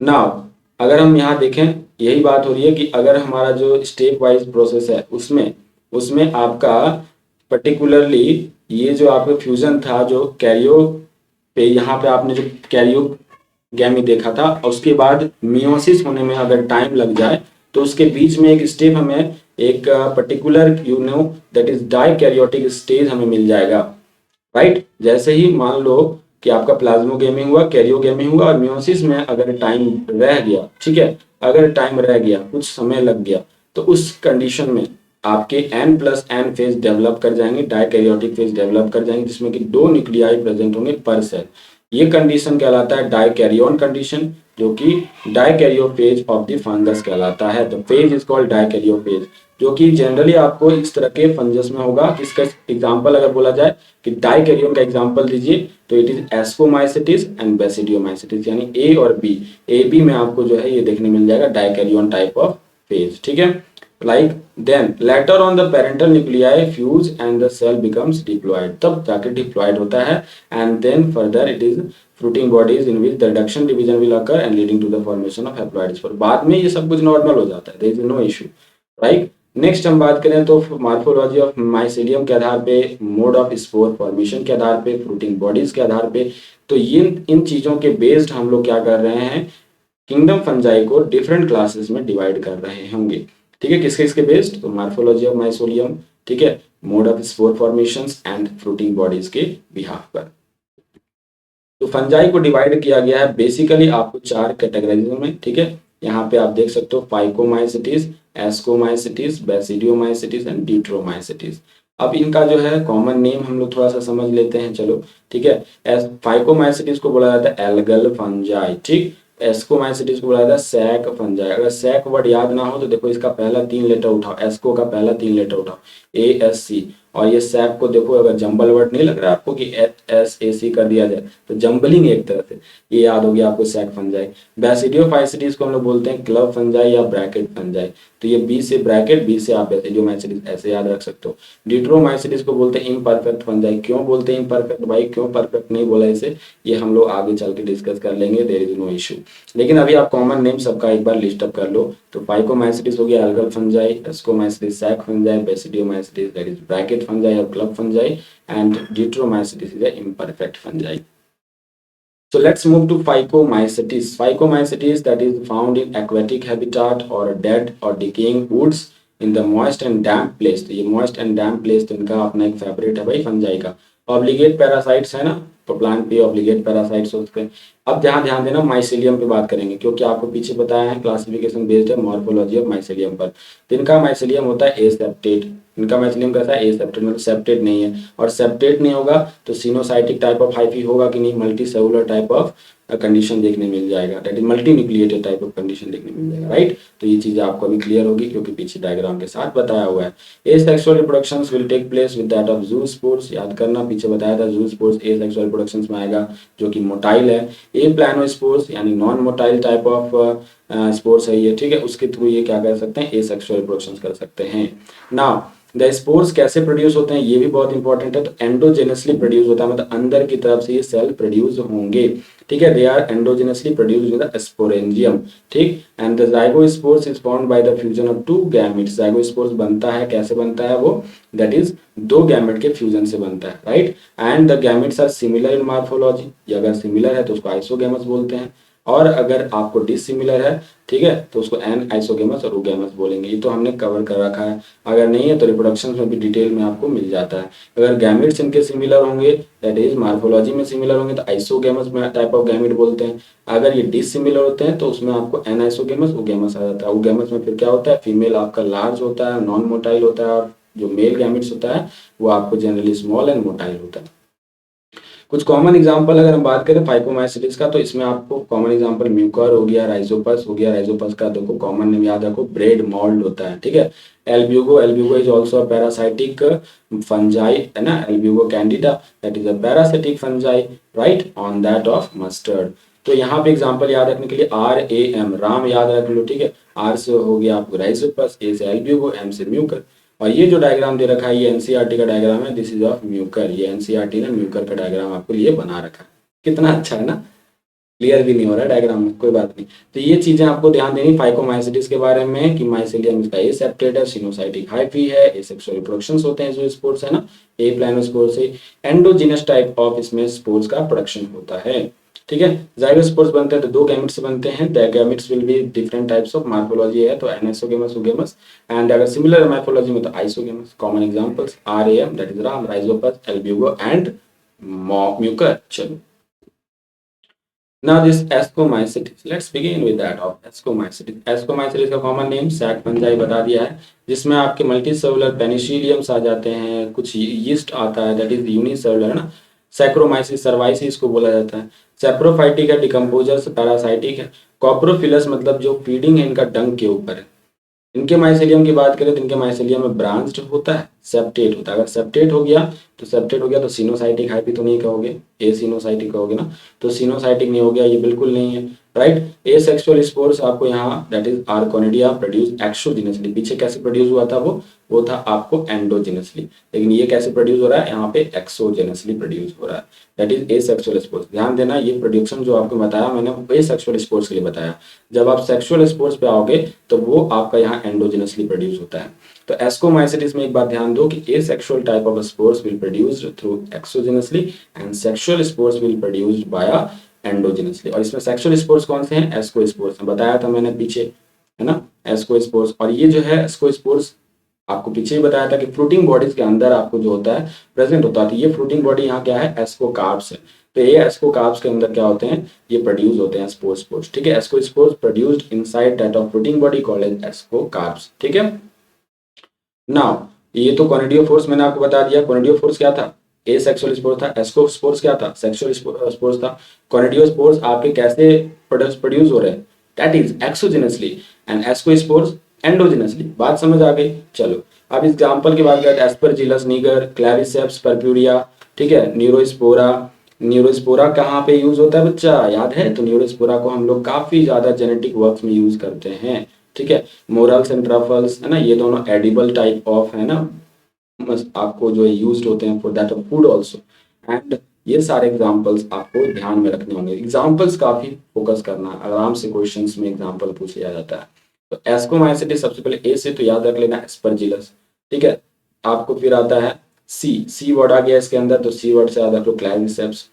नाउ अगर हम यहाँ देखें, यही बात हो रही है कि अगर हमारा जो स्टेप वाइज प्रोसेस है उसमें आपका पर्टिकुलरली ये जो आपका फ्यूजन था जो कैरियो पे, यहाँ पे आपने जो कैरियोगैमी देखा था, उसके बाद मियोसिस होने में अगर टाइम लग जाए तो उसके बीच में एक स्टेप हमें एक particular that is dikaryotic stage हमें मिल जाएगा, राइट। जैसे ही मान लो कि आपका प्लाज्मोगेमी हुआ, कैरियोगेमी हुआ और मियोसिस में अगर टाइम रह गया, ठीक है, अगर टाइम रह गया, कुछ समय लग गया, तो उस कंडीशन में आपके n+n फेज डेवलप कर जाएंगे, डाइकैरियोटिक फेज डेवलप कर जाएंगे, जिसमें कि 2 न्यूक्लियाई प्रेजेंट होंगे पर सेल। ये कंडीशन कहलाता है डाइकैरियोन कंडीशन, जो कि डाइकैरियो फेज ऑफ द फंगस कहलाता है। तो फेज इज कॉल्ड डाइकैरियो फेज, जो कि जनरली आपको इस तरह के फंगस में होगा। इसका एग्जांपल अगर बोला जाए कि डाइकैरियोन का एग्जांपल दीजिए तो it is ascomycetes and basidiomycetes, यानी ए और बी। ए बी में आपको जो है ये देखने मिल जाएगा डाइकैरियोन टाइप ऑफ फेज, ठीक है। Like then later on the parental nuclei fuse and the cell becomes diploid, तब जाके diploid होता है। and then further it is fruiting bodies in which the reduction division will occur and leading to the formation of haploid spore। बाद में ये सब कुछ normal हो जाता है, there is no issue, right। Next हम बात करें तो मार्फोलॉजी ऑफ माइसेलियम के आधार पे, मोड ऑफ स्पोर फॉर्मेशन के आधार पे, फ्रूटिंग बॉडीज के आधार पे, तो ये इन चीजों के बेस्ड हम लोग क्या कर रहे हैं, किंगडम फंजाई को डिफरेंट क्लासेस में डिवाइड कर रहे होंगे। ठीक है, किसके इसके बेस्ड, तो मार्फोलॉजी ऑफ माइसोलियम, ठीक है, mode of spore formations and fruiting bodies के बिहाफ पर। तो फंजाई को डिवाइड किया गया है बेसिकली आपको 4 कैटेगरीज में। ठीक है, यहाँ पे आप देख सकते हो phycomycetes, ascomycetes, basidiomycetes and Deuteromycetes. अब इनका जो है कॉमन नेम हम लोग थोड़ा सा समझ लेते हैं, चलो ठीक है। फाइकोमाइसिटीज को बोला जाता है एल्गल फंजाई, ठीक। एस्कोमाइसिटीज को बोला जाता है सैक फंजाई। अगर सैक वर्ड याद ना हो तो देखो इसका पहला 3 लेटर उठाओ, एस्को का पहला 3 लेटर उठाओ, ASC। और ये सैक को देखो, अगर जंबल वर्ड नहीं लग रहा है आपको कि SAC कर दिया जाए, तो जंबलिंग एक तरह से, ये याद हो गया आपको सैक फंजाई। बेसिडियोफाइसिटीज को हम लोग बोलते हैं क्लब फंजाई या ब्रैकेट फंजाई, तो ये बी से ब्रैकेट, बी से आप बेसिडियोमाइसिटीज ऐसे याद रख सकते हो। डिट्रोमाइसिटीज को बोलते हैं इम्परफेक्ट फंजाई। क्यों बोलते हैं इम्परफेक्ट भाई, क्यों परफेक्ट नहीं बोला इसे, ये हम लोग आगे चल के डिस्कस कर लेंगे, देयर इज नो इशू। लेकिन अभी आप कॉमन नेम सबका एक बार लिस्ट अप कर लो। तो फाइकोमाइसिटीज हो गया algal fungi, ascomycetes sac fungi, basidiomycetes that is bracket fungi और club fungi, and deuteromycetes is imperfect fungi. So let's move to phycomycetes. Phycomycetes that is found in aquatic habitat or dead or decaying woods in the moist and damp place. तो ये moist and damp place तो इनका अपना एक favourite है भाई fungi का। Obligate parasites है ना, तो प्लांट पे ऑब्लिगेट पैरासाइट्स होते हैं। अब जहाँ ध्यान देना माइसेलियम पे बात करेंगे, क्योंकि आपको पीछे बताया है क्लासिफिकेशन बेस्ड है मॉर्फोलॉजी ऑफ माइसेलियम पर। तो इनका माइसेलियम होता है एसेप्टेट। इनका माइसेलियम कैसा है, एसेप्टेट, मतलब सेप्टेट नहीं है। और सेप्टेट नहीं होगा तो सिनोसाइटिक टाइप ऑफ हाइफी होगा कि नहीं, multi cellular type of condition देखने मिल जाएगा, that is multi nucleated type of condition देखने मिल जाएगा, राइट। तो ये चीजें आपको अभी क्लियर होगी क्योंकि पीछे डायग्राम के साथ बताया हुआ है। Asexual reproductions will take place with that of zoospores. याद करना, पीछे बताया था ज़ूस्पोर्स एसेक्सुअल रिप्रोडक्शंस में आएगा, जो कि मोटाइल है। ए प्लानोस्पोर्स यानी non motile type of spores है ये, ठीक है, उसके थ्रू ये क्या कर सकते हैं, एसेक्सुअल रिप्रोडक्शंस कर सकते हैं। नाउ द स्पोर्स कैसे प्रोड्यूस होते हैं, ये भी बहुत इंपॉर्टेंट है। तो एंडोजेनसली प्रोड्यूस होता है, मतलब अंदर की तरफ से ये सेल प्रोड्यूस होंगे, ठीक है। They are endogenously produced with the sporangium, ठीक। And the zygospores is formed by the fusion of 2 gametes. Zygospores बनता है, कैसे बनता है वो, दैट इज 2 गैमेट के फ्यूजन से बनता है, right. And the gametes are similar in morphology. ये अगर सिमिलर है तो उसको आइसोगैमस बोलते हैं, और अगर आपको डिसिमिलर है, ठीक है, तो उसको एन आइसोगेमस और ओगेमस बोलेंगे। ये तो हमने कवर कर रखा है, अगर नहीं है तो रिप्रोडक्शन में भी डिटेल में आपको मिल जाता है। अगर गैमेट्स इनके सिमिलर होंगे, दैट इज मार्फोलॉजी में सिमिलर होंगे, तो आइसोगेमस में टाइप ऑफ गैमेट बोलते हैं। अगर ये डिसिमिलर होते हैं तो उसमें आपको एन आइसोगेमस ओगेमस आ जाता है। ओगेमस में फिर क्या होता है, फीमेल आपका लार्ज होता है, नॉन मोटाइल होता है, और जो मेल गैमेट्स होता है वो आपको जनरली स्मॉल एंड मोटाइल होता है। कुछ कॉमन एग्जांपल अगर हम बात करें फाइकोमाइसिटिस का, तो इसमें आपको कॉमन एग्जांपल म्यूकर हो गया, राइजोपस हो गया। राइजोपस का देखो कॉमन नेम याद रखो, ब्रेड मोल्ड होता है, ठीक है। Albugo, Albugo is also a parasitic fungi, है ना। Albugo Candida that is a parasitic fungi, right, on that of mustard. तो यहाँ पे एग्जांपल याद रखने के लिए RAM, राम याद रख लो, ठीक है। R से हो गया आपको राइजोपस, A से एल्ब्यूगो, M से म्यूकर। और ये जो डायग्राम दे रखा है ये एनसीईआरटी का डायग्राम है, दिस इज ऑफ म्यूकर। ये एनसीईआरटी ने म्यूकर का डायग्राम आपको लिए बना रखा है, कितना अच्छा है ना। क्लियर भी नहीं हो रहा है डायग्राम में, कोई बात नहीं। तो ये चीजें आपको ध्यान देनी फाइकोमाइसिटिस के बारे में कि माइसेलियम इसका एसेप्टेट है, सिनोसाइटिक हाइफी है, एसेक्सुअल रिप्रोडक्शंस होते हैं जो स्पोर्स है ना, ए प्लानोस्पोर से एंडोजिनस टाइप ऑफ इसमें स्पोर्स का प्रोडक्शन होता है, ठीक है। जाइगोस्पोर्स बनते हैं तो 2 गैमेट्स से बनते हैं, the gametes will be different types of morphology है, तो एनाइसोगेमस, ओगेमस, एंड अगर सिमिलर मॉर्फोलॉजी में तो isogamous. Common examples RAM that is Ram, Rhizopus, Albugo and Mucor. चलो, now this ascomycetes, let's begin with that of ascomycetes. ascomycetes का common name sac fungi बता दिया है, जिसमें आपके मल्टीसेलुलर पेनिसिलियम्स आ जाते हैं, कुछ यीस्ट आता है दैट इज यूनिसेलुलर, है ना। सैक्रोमाइसिस, सर्वाइसिस को बोला जाता है। सेप्रोफाइटिक है, डिकम्पोजर्स, पैरासाइटिक है। कॉप्रोफिलस मतलब जो फीडिंग है इनका डंक के ऊपर है। इनके माइसेलियम की बात करें तो इनके माइसेलियम में ब्रांच्ड होता है, सेप्टेट होता है। अगर सेप्टेट हो गया तो सिनोसाइटिक हाइपी तो नहीं कहोगे, ए सिनोसाइटिक कहोगे ना, तो सिनोसाइटिक नहीं हो गया, ये बिल्कुल नहीं है, राइट। ए सेक्सुअल स्पोर्स आपको यहाँ दैट इज आर्कोनिडिया प्रोड्यूस एक्सोजिनसली। पीछे कैसे प्रोड्यूस हुआ था वो था आपको एंडोजिनसली, लेकिन ये कैसे प्रोड्यूस हो रहा है, यहाँ पे एक्सोजिनसली प्रोड्यूस हो रहा है, that is a sexual spores. ध्यान देना, ये प्रोडक्शन जो आपको बताया मैंने वो ए सेक्सुअल स्पोर्स के लिए बताया। जब आप सेक्सुअल स्पोर्स पे आओगे तो वो आपका यहाँ एंडोजिनसली प्रोड्यूस होता है। तो एस्कोमाइसिटिस में एक बात ध्यान दो कि asexual type of spores will produced through एक्सोजेनसली and sexual spores will produced by endogenously. और इसमें सेक्सुअल स्पोर्स कौन से हैं? एस्कोस्पोर्स बताया था मैंने पीछे, है ना, एस्कोस्पोर्स। और ये जो है एस्कोस्पोर्स आपको पीछे ही बताया था कि फ्रूटिंग बॉडीज के अंदर आपको जो होता है प्रेजेंट होता है। तो ये फ्रूटिंग बॉडी यहाँ क्या है? एस्कोकार्प्स है। तो ये एस्कोकार्प्स के अंदर क्या होते हैं? ये प्रोड्यूस होते हैं स्पोर्स। ठीक है, ascospores produced inside that of fruiting body called as ascocarps. ठीक है, नाउ ये तो कॉनिडियोफोर्स मैंने आपको बता दिया। कॉनिडियोफोर्स क्या था? ए सेक्सुअल स्पोर्स था। एस्कोस्पोर्स क्या था? सेक्सुअल स्पोर्स था। कॉनिडियोस्पोर्स आपके कैसे प्रोड्यूस हो रहे हैं? That is एक्सोजेनसली and ascospores endogenously. बात समझ आ गई? चलो अब एग्जांपल की बात करते हैं। एस्परजिलस निगर, क्लैरिसेप्स पर्प्यूरिया, ठीक है, न्यूरोस्पोरा। न्यूरोस्पोरा कहाँ पे यूज होता है बच्चा? याद है? तो न्यूरोस्पोरा को हम लोग काफी ज्यादा जेनेटिक वर्क्स में यूज करते हैं। ठीक है, मोरल्स एंड ट्रफल्स, है ना, ये दोनों एडिबल टाइप ऑफ, है ना, आपको जो यूज्ड होते हैं for that of food also. And ये सारे एग्जांपल्स आपको ध्यान में रखने होंगे। एग्जांपल्स काफी फोकस करना, आराम से क्वेश्चंस में एग्जांपल पूछ लिया जाता है। तो एस्कोमाइसिटिस सबसे पहले ए से तो याद रख लेना एस्परजिलस। ठीक है, आपको फिर आता है सी वर्ड आ गया इसके अंदर, तो सी वर्ड से याद रख लो क्लैरिसेप्स।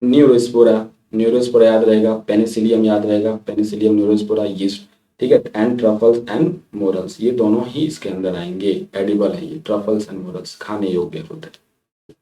न्यूरोस्पोरा, न्यूरोस्पोरा याद रहेगा। पेनिसिलियम याद रहेगा, पेनिसिलियम, न्यूरोस्पोरा, यीस्ट। ठीक है, एंड ट्रफल्स एंड मोरल्स, ये दोनों ही इसके अंदर आएंगे। एडिबल है ये ट्रफल्स एंड मोरल्स, खाने योग्य होते हैं।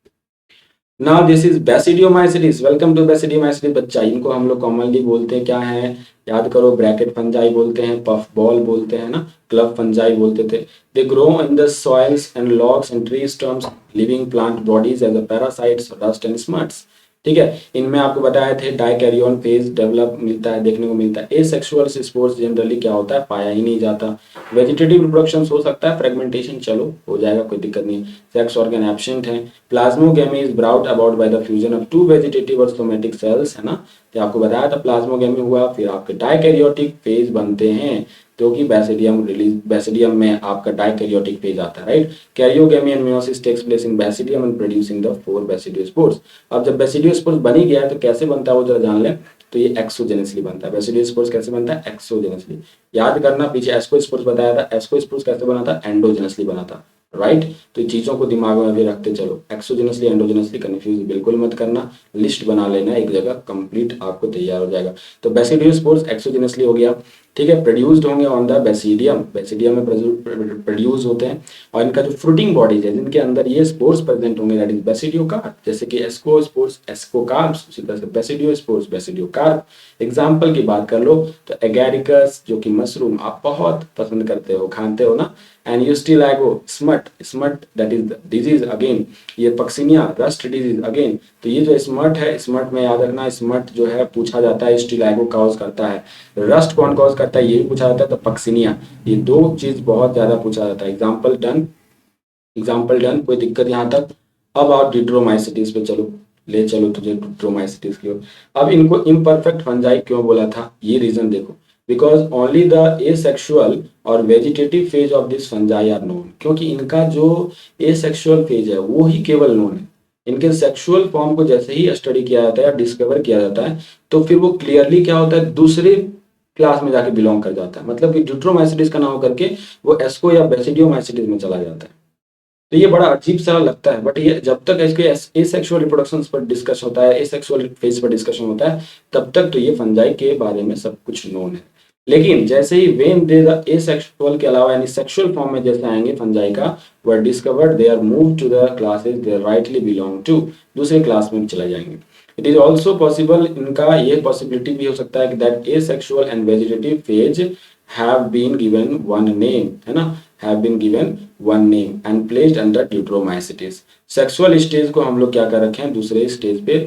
Now this is basidiomycetes. Welcome to basidiomycetes बच्चा। इनको हम लोग कॉमनली बोलते हैं क्या है? याद करो, ब्रैकेट फंजाई बोलते हैं, पफ बॉल बोलते हैं ना, क्लब फंजाई बोलते थे। They grow in the soils and logs and tree stumps, living plant bodies as a parasites, rust and smuts. ठीक है, इनमें आपको बताए थे डाइकैरियोन फेज डेवलप मिलता है, देखने को मिलता है। एसेक्सुअल स्पोर्स जनरली क्या होता है? पाया ही नहीं जाता। वेजिटेटिव रिप्रोडक्शन हो सकता है, फ्रेगमेंटेशन चलो हो जाएगा, कोई दिक्कत नहीं। सेक्स ऑर्गन एब्सेंट है। Plasmogamy is brought about by the fusion of two vegetative और सोमेटिक सेल्स, है ना। तो आपको बताया था प्लाज्मोगेमी हुआ, फिर आपके डाइकैरियोटिक फेज बनते हैं, जो कि बेसिडियम में आपका डाइकैरियोटिक फेज आता है, right. Karyogamy and meiosis takes place in basidium and producing the 4 basidiospores. अब जब बेसिडियोस्पोर्स बन ही गया है तो कैसे बनता है वो जरा जान लें। तो ये एक्सोजेनसली बनता है। बेसिडियोस्पोर्स कैसे बनता है? एक्सोजेनसली। याद करना, पीछे एस्कोस्पोर्स बताया था, एस्कोस्पोर्स कैसे बना था? एंडोजेनसली बना था, राइट। तो चीजों को दिमाग में भी रखते चलो, एक्सोजेनसली एंडोजेनसली कंफ्यूज बिल्कुल मत करना, लिस्ट बना लेना एक जगह, कंप्लीट आपको तैयार हो जाएगा। तो बेसिडियोस्पोर्स एक्सोजेनसली हो गया, ठीक है, प्रोड्यूस्ड होंगे ऑन द बेसिडियम, बेसिडियम में प्रोड्यूस होते हैं। और इनका जो फ्रूटिंग बॉडीज है जिनके अंदर ये स्पोर्स प्रेजेंट होंगे, दैट इज बेसिडियोकार्प। जैसे कि एस्कोस्पोर्स एस्कोकार्प्स, उसी तरह से बेसिडियोस्पोर्स बेसिडियोकार्प। एग्जांपल की बात कर लो तो एगैरिकस, जो कि मशरूम आप बहुत पसंद करते हो, खाते हो ना, and ustilago smut, smut that is disease again, ये पक्सिनिया रस्ट डिजीज अगेन। तो ये जो स्मट है, स्मट में याद रखना, स्मट जो है पूछा जाता है स्टिलैगो कॉज करता है, रस्ट कौन कॉज करता है ये भी पूछा जाता है, तो पक्सिनिया। ये दो चीज बहुत ज्यादा पूछा जाता है। एग्जाम्पल डन, एग्जाम्पल डन, कोई दिक्कत यहाँ तक। अब आप डिट्रोमाइसिटिस पे चलो, ले चलो तुझे डिट्रोमाइसिटिस की ओर। अब इनको इम्परफेक्ट फंजाई क्यों बोला था? ये रीजन देखो, बिकॉज ओनली द एसेक्सुअल और vegetative phase of this fungi are known. क्योंकि इनका जो एसेक्सुअल फेज है वो ही केवल नोन है। इनके सेक्सुअल फॉर्म को जैसे ही स्टडी किया जाता है या डिस्कवर किया जाता है तो फिर वो क्लियरली क्या होता है, दूसरे क्लास में जाके बिलोंग कर जाता है। मतलब कि डिट्रोमाइसिटिस का नाम करके वो एस्को या बेसिडियोमाइसिटिस में चला जाता है। तो ये बड़ा अजीब सा लगता है, बट ये जब तक इसके एसेक्सुअल रिप्रोडक्शन पर डिस्कस होता है, एसेक्सुअल फेज पर डिस्कशन होता है, तब तक तो ये फंजाई के बारे में सब कुछ नोन है। लेकिन जैसे ही वेन दे द एसेक्सुअल के अलावा यानी सेक्सुअल फॉर्म में जैसे आएंगे फंजाई का, were discovered, they are moved to the classes they rightly belong to, दूसरे क्लास में चले जाएंगे। इट इज ऑल्सो पॉसिबल, इनका ये पॉसिबिलिटी भी हो सकता है कि that asexual and vegetative phase have been given one name, है ना, have been given one name and placed under Deuteromycetes। Sexual stage को हम लोग क्या कर रखे हैं, दूसरे स्टेज पे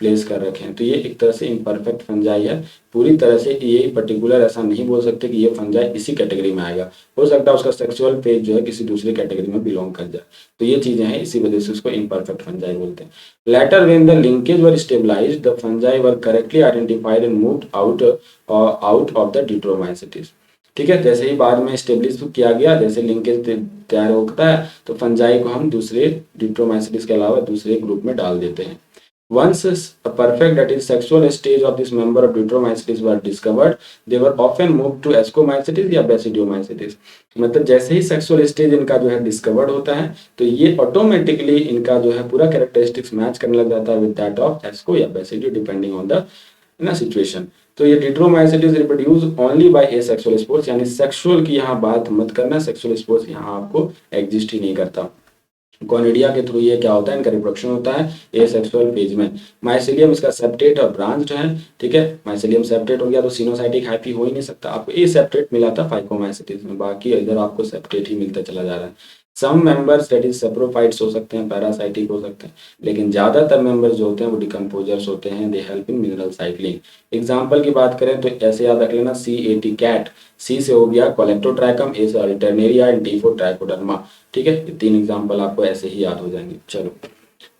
प्लेस कर रखे हैं। तो ये एक तरह से इम्परफेक्ट फंजाई है। पूरी तरह से ये पर्टिकुलर ऐसा नहीं बोल सकते कि ये फंजाई इसी कैटेगरी में आएगा, हो सकता है उसका सेक्सुअल फेज जो है किसी दूसरी कैटेगरी में बिलोंग कर जाए। तो ये चीजें हैं, इसी वजह से उसको इम्परफेक्ट फंजाई बोलते हैं। Later when the linkage were stabilized the fungi were correctly identified and moved out of the Deuteromycetes। ठीक है, जैसे ही बाद में स्टेब्लिश किया गया, जैसे लिंकेज तैयार होता है तो फंजाई को हम दूसरे डिट्रोमाइसिटिस के अलावा दूसरे ग्रुप में डाल देते हैं। Once a perfect, that is sexual stage of this member of Deuteromycetes were discovered, they were often moved to Ascomycetes या Basidiomycetes। मतलब जैसे ही सेक्सुअल स्टेज इनका जो है डिस्कवर्ड होता है तो ये ऑटोमेटिकली इनका जो है पूरा कैरेक्टरिस्टिक्स मैच करने लग जाता है विद दैट ऑफ एस्को या बेसिडियो डिपेंडिंग ऑन द ना सिचुएशन। तो ये deuteromycetes reproduce only by asexual spores, यानी सेक्सुअल की यहाँ बात मत करना, सेक्सुअल स्पोर्स यहाँ आपको एग्जिस्ट ही नहीं करता। कॉनिडिया के थ्रू ये क्या होता है, इनका रिप्रोडक्शन होता है एसेक्सुअल फेज में। माइसिलियम इसका सेप्टेट और ब्रांच्ड है, ठीक है। माइसिलियम सेप्टेट हो गया तो सिनोसाइटिक हाइफी हो ही नहीं सकता, आपको ए सेप्टेट मिला था फाइकोमाइसिटिस में, बाकी इधर आपको सेप्टेट ही मिलता चला जा रहा है। Some members that is saprophytes हो सकते हैं, पैरासाइटिक हो सकते हैं, लेकिन ज्यादातर मेंबर्स जो होते हैं वो डिकम्पोजर्स होते हैं, they help in mineral cycling. Example की बात करें तो ऐसे याद रख लेना, CAT कैट, सी से हो गया कोलेक्टोट्रैकम, ए से Alternaria and D for trichoderma, ठीक है। ये तीन एग्जाम्पल आपको ऐसे ही याद हो जाएंगे। चलो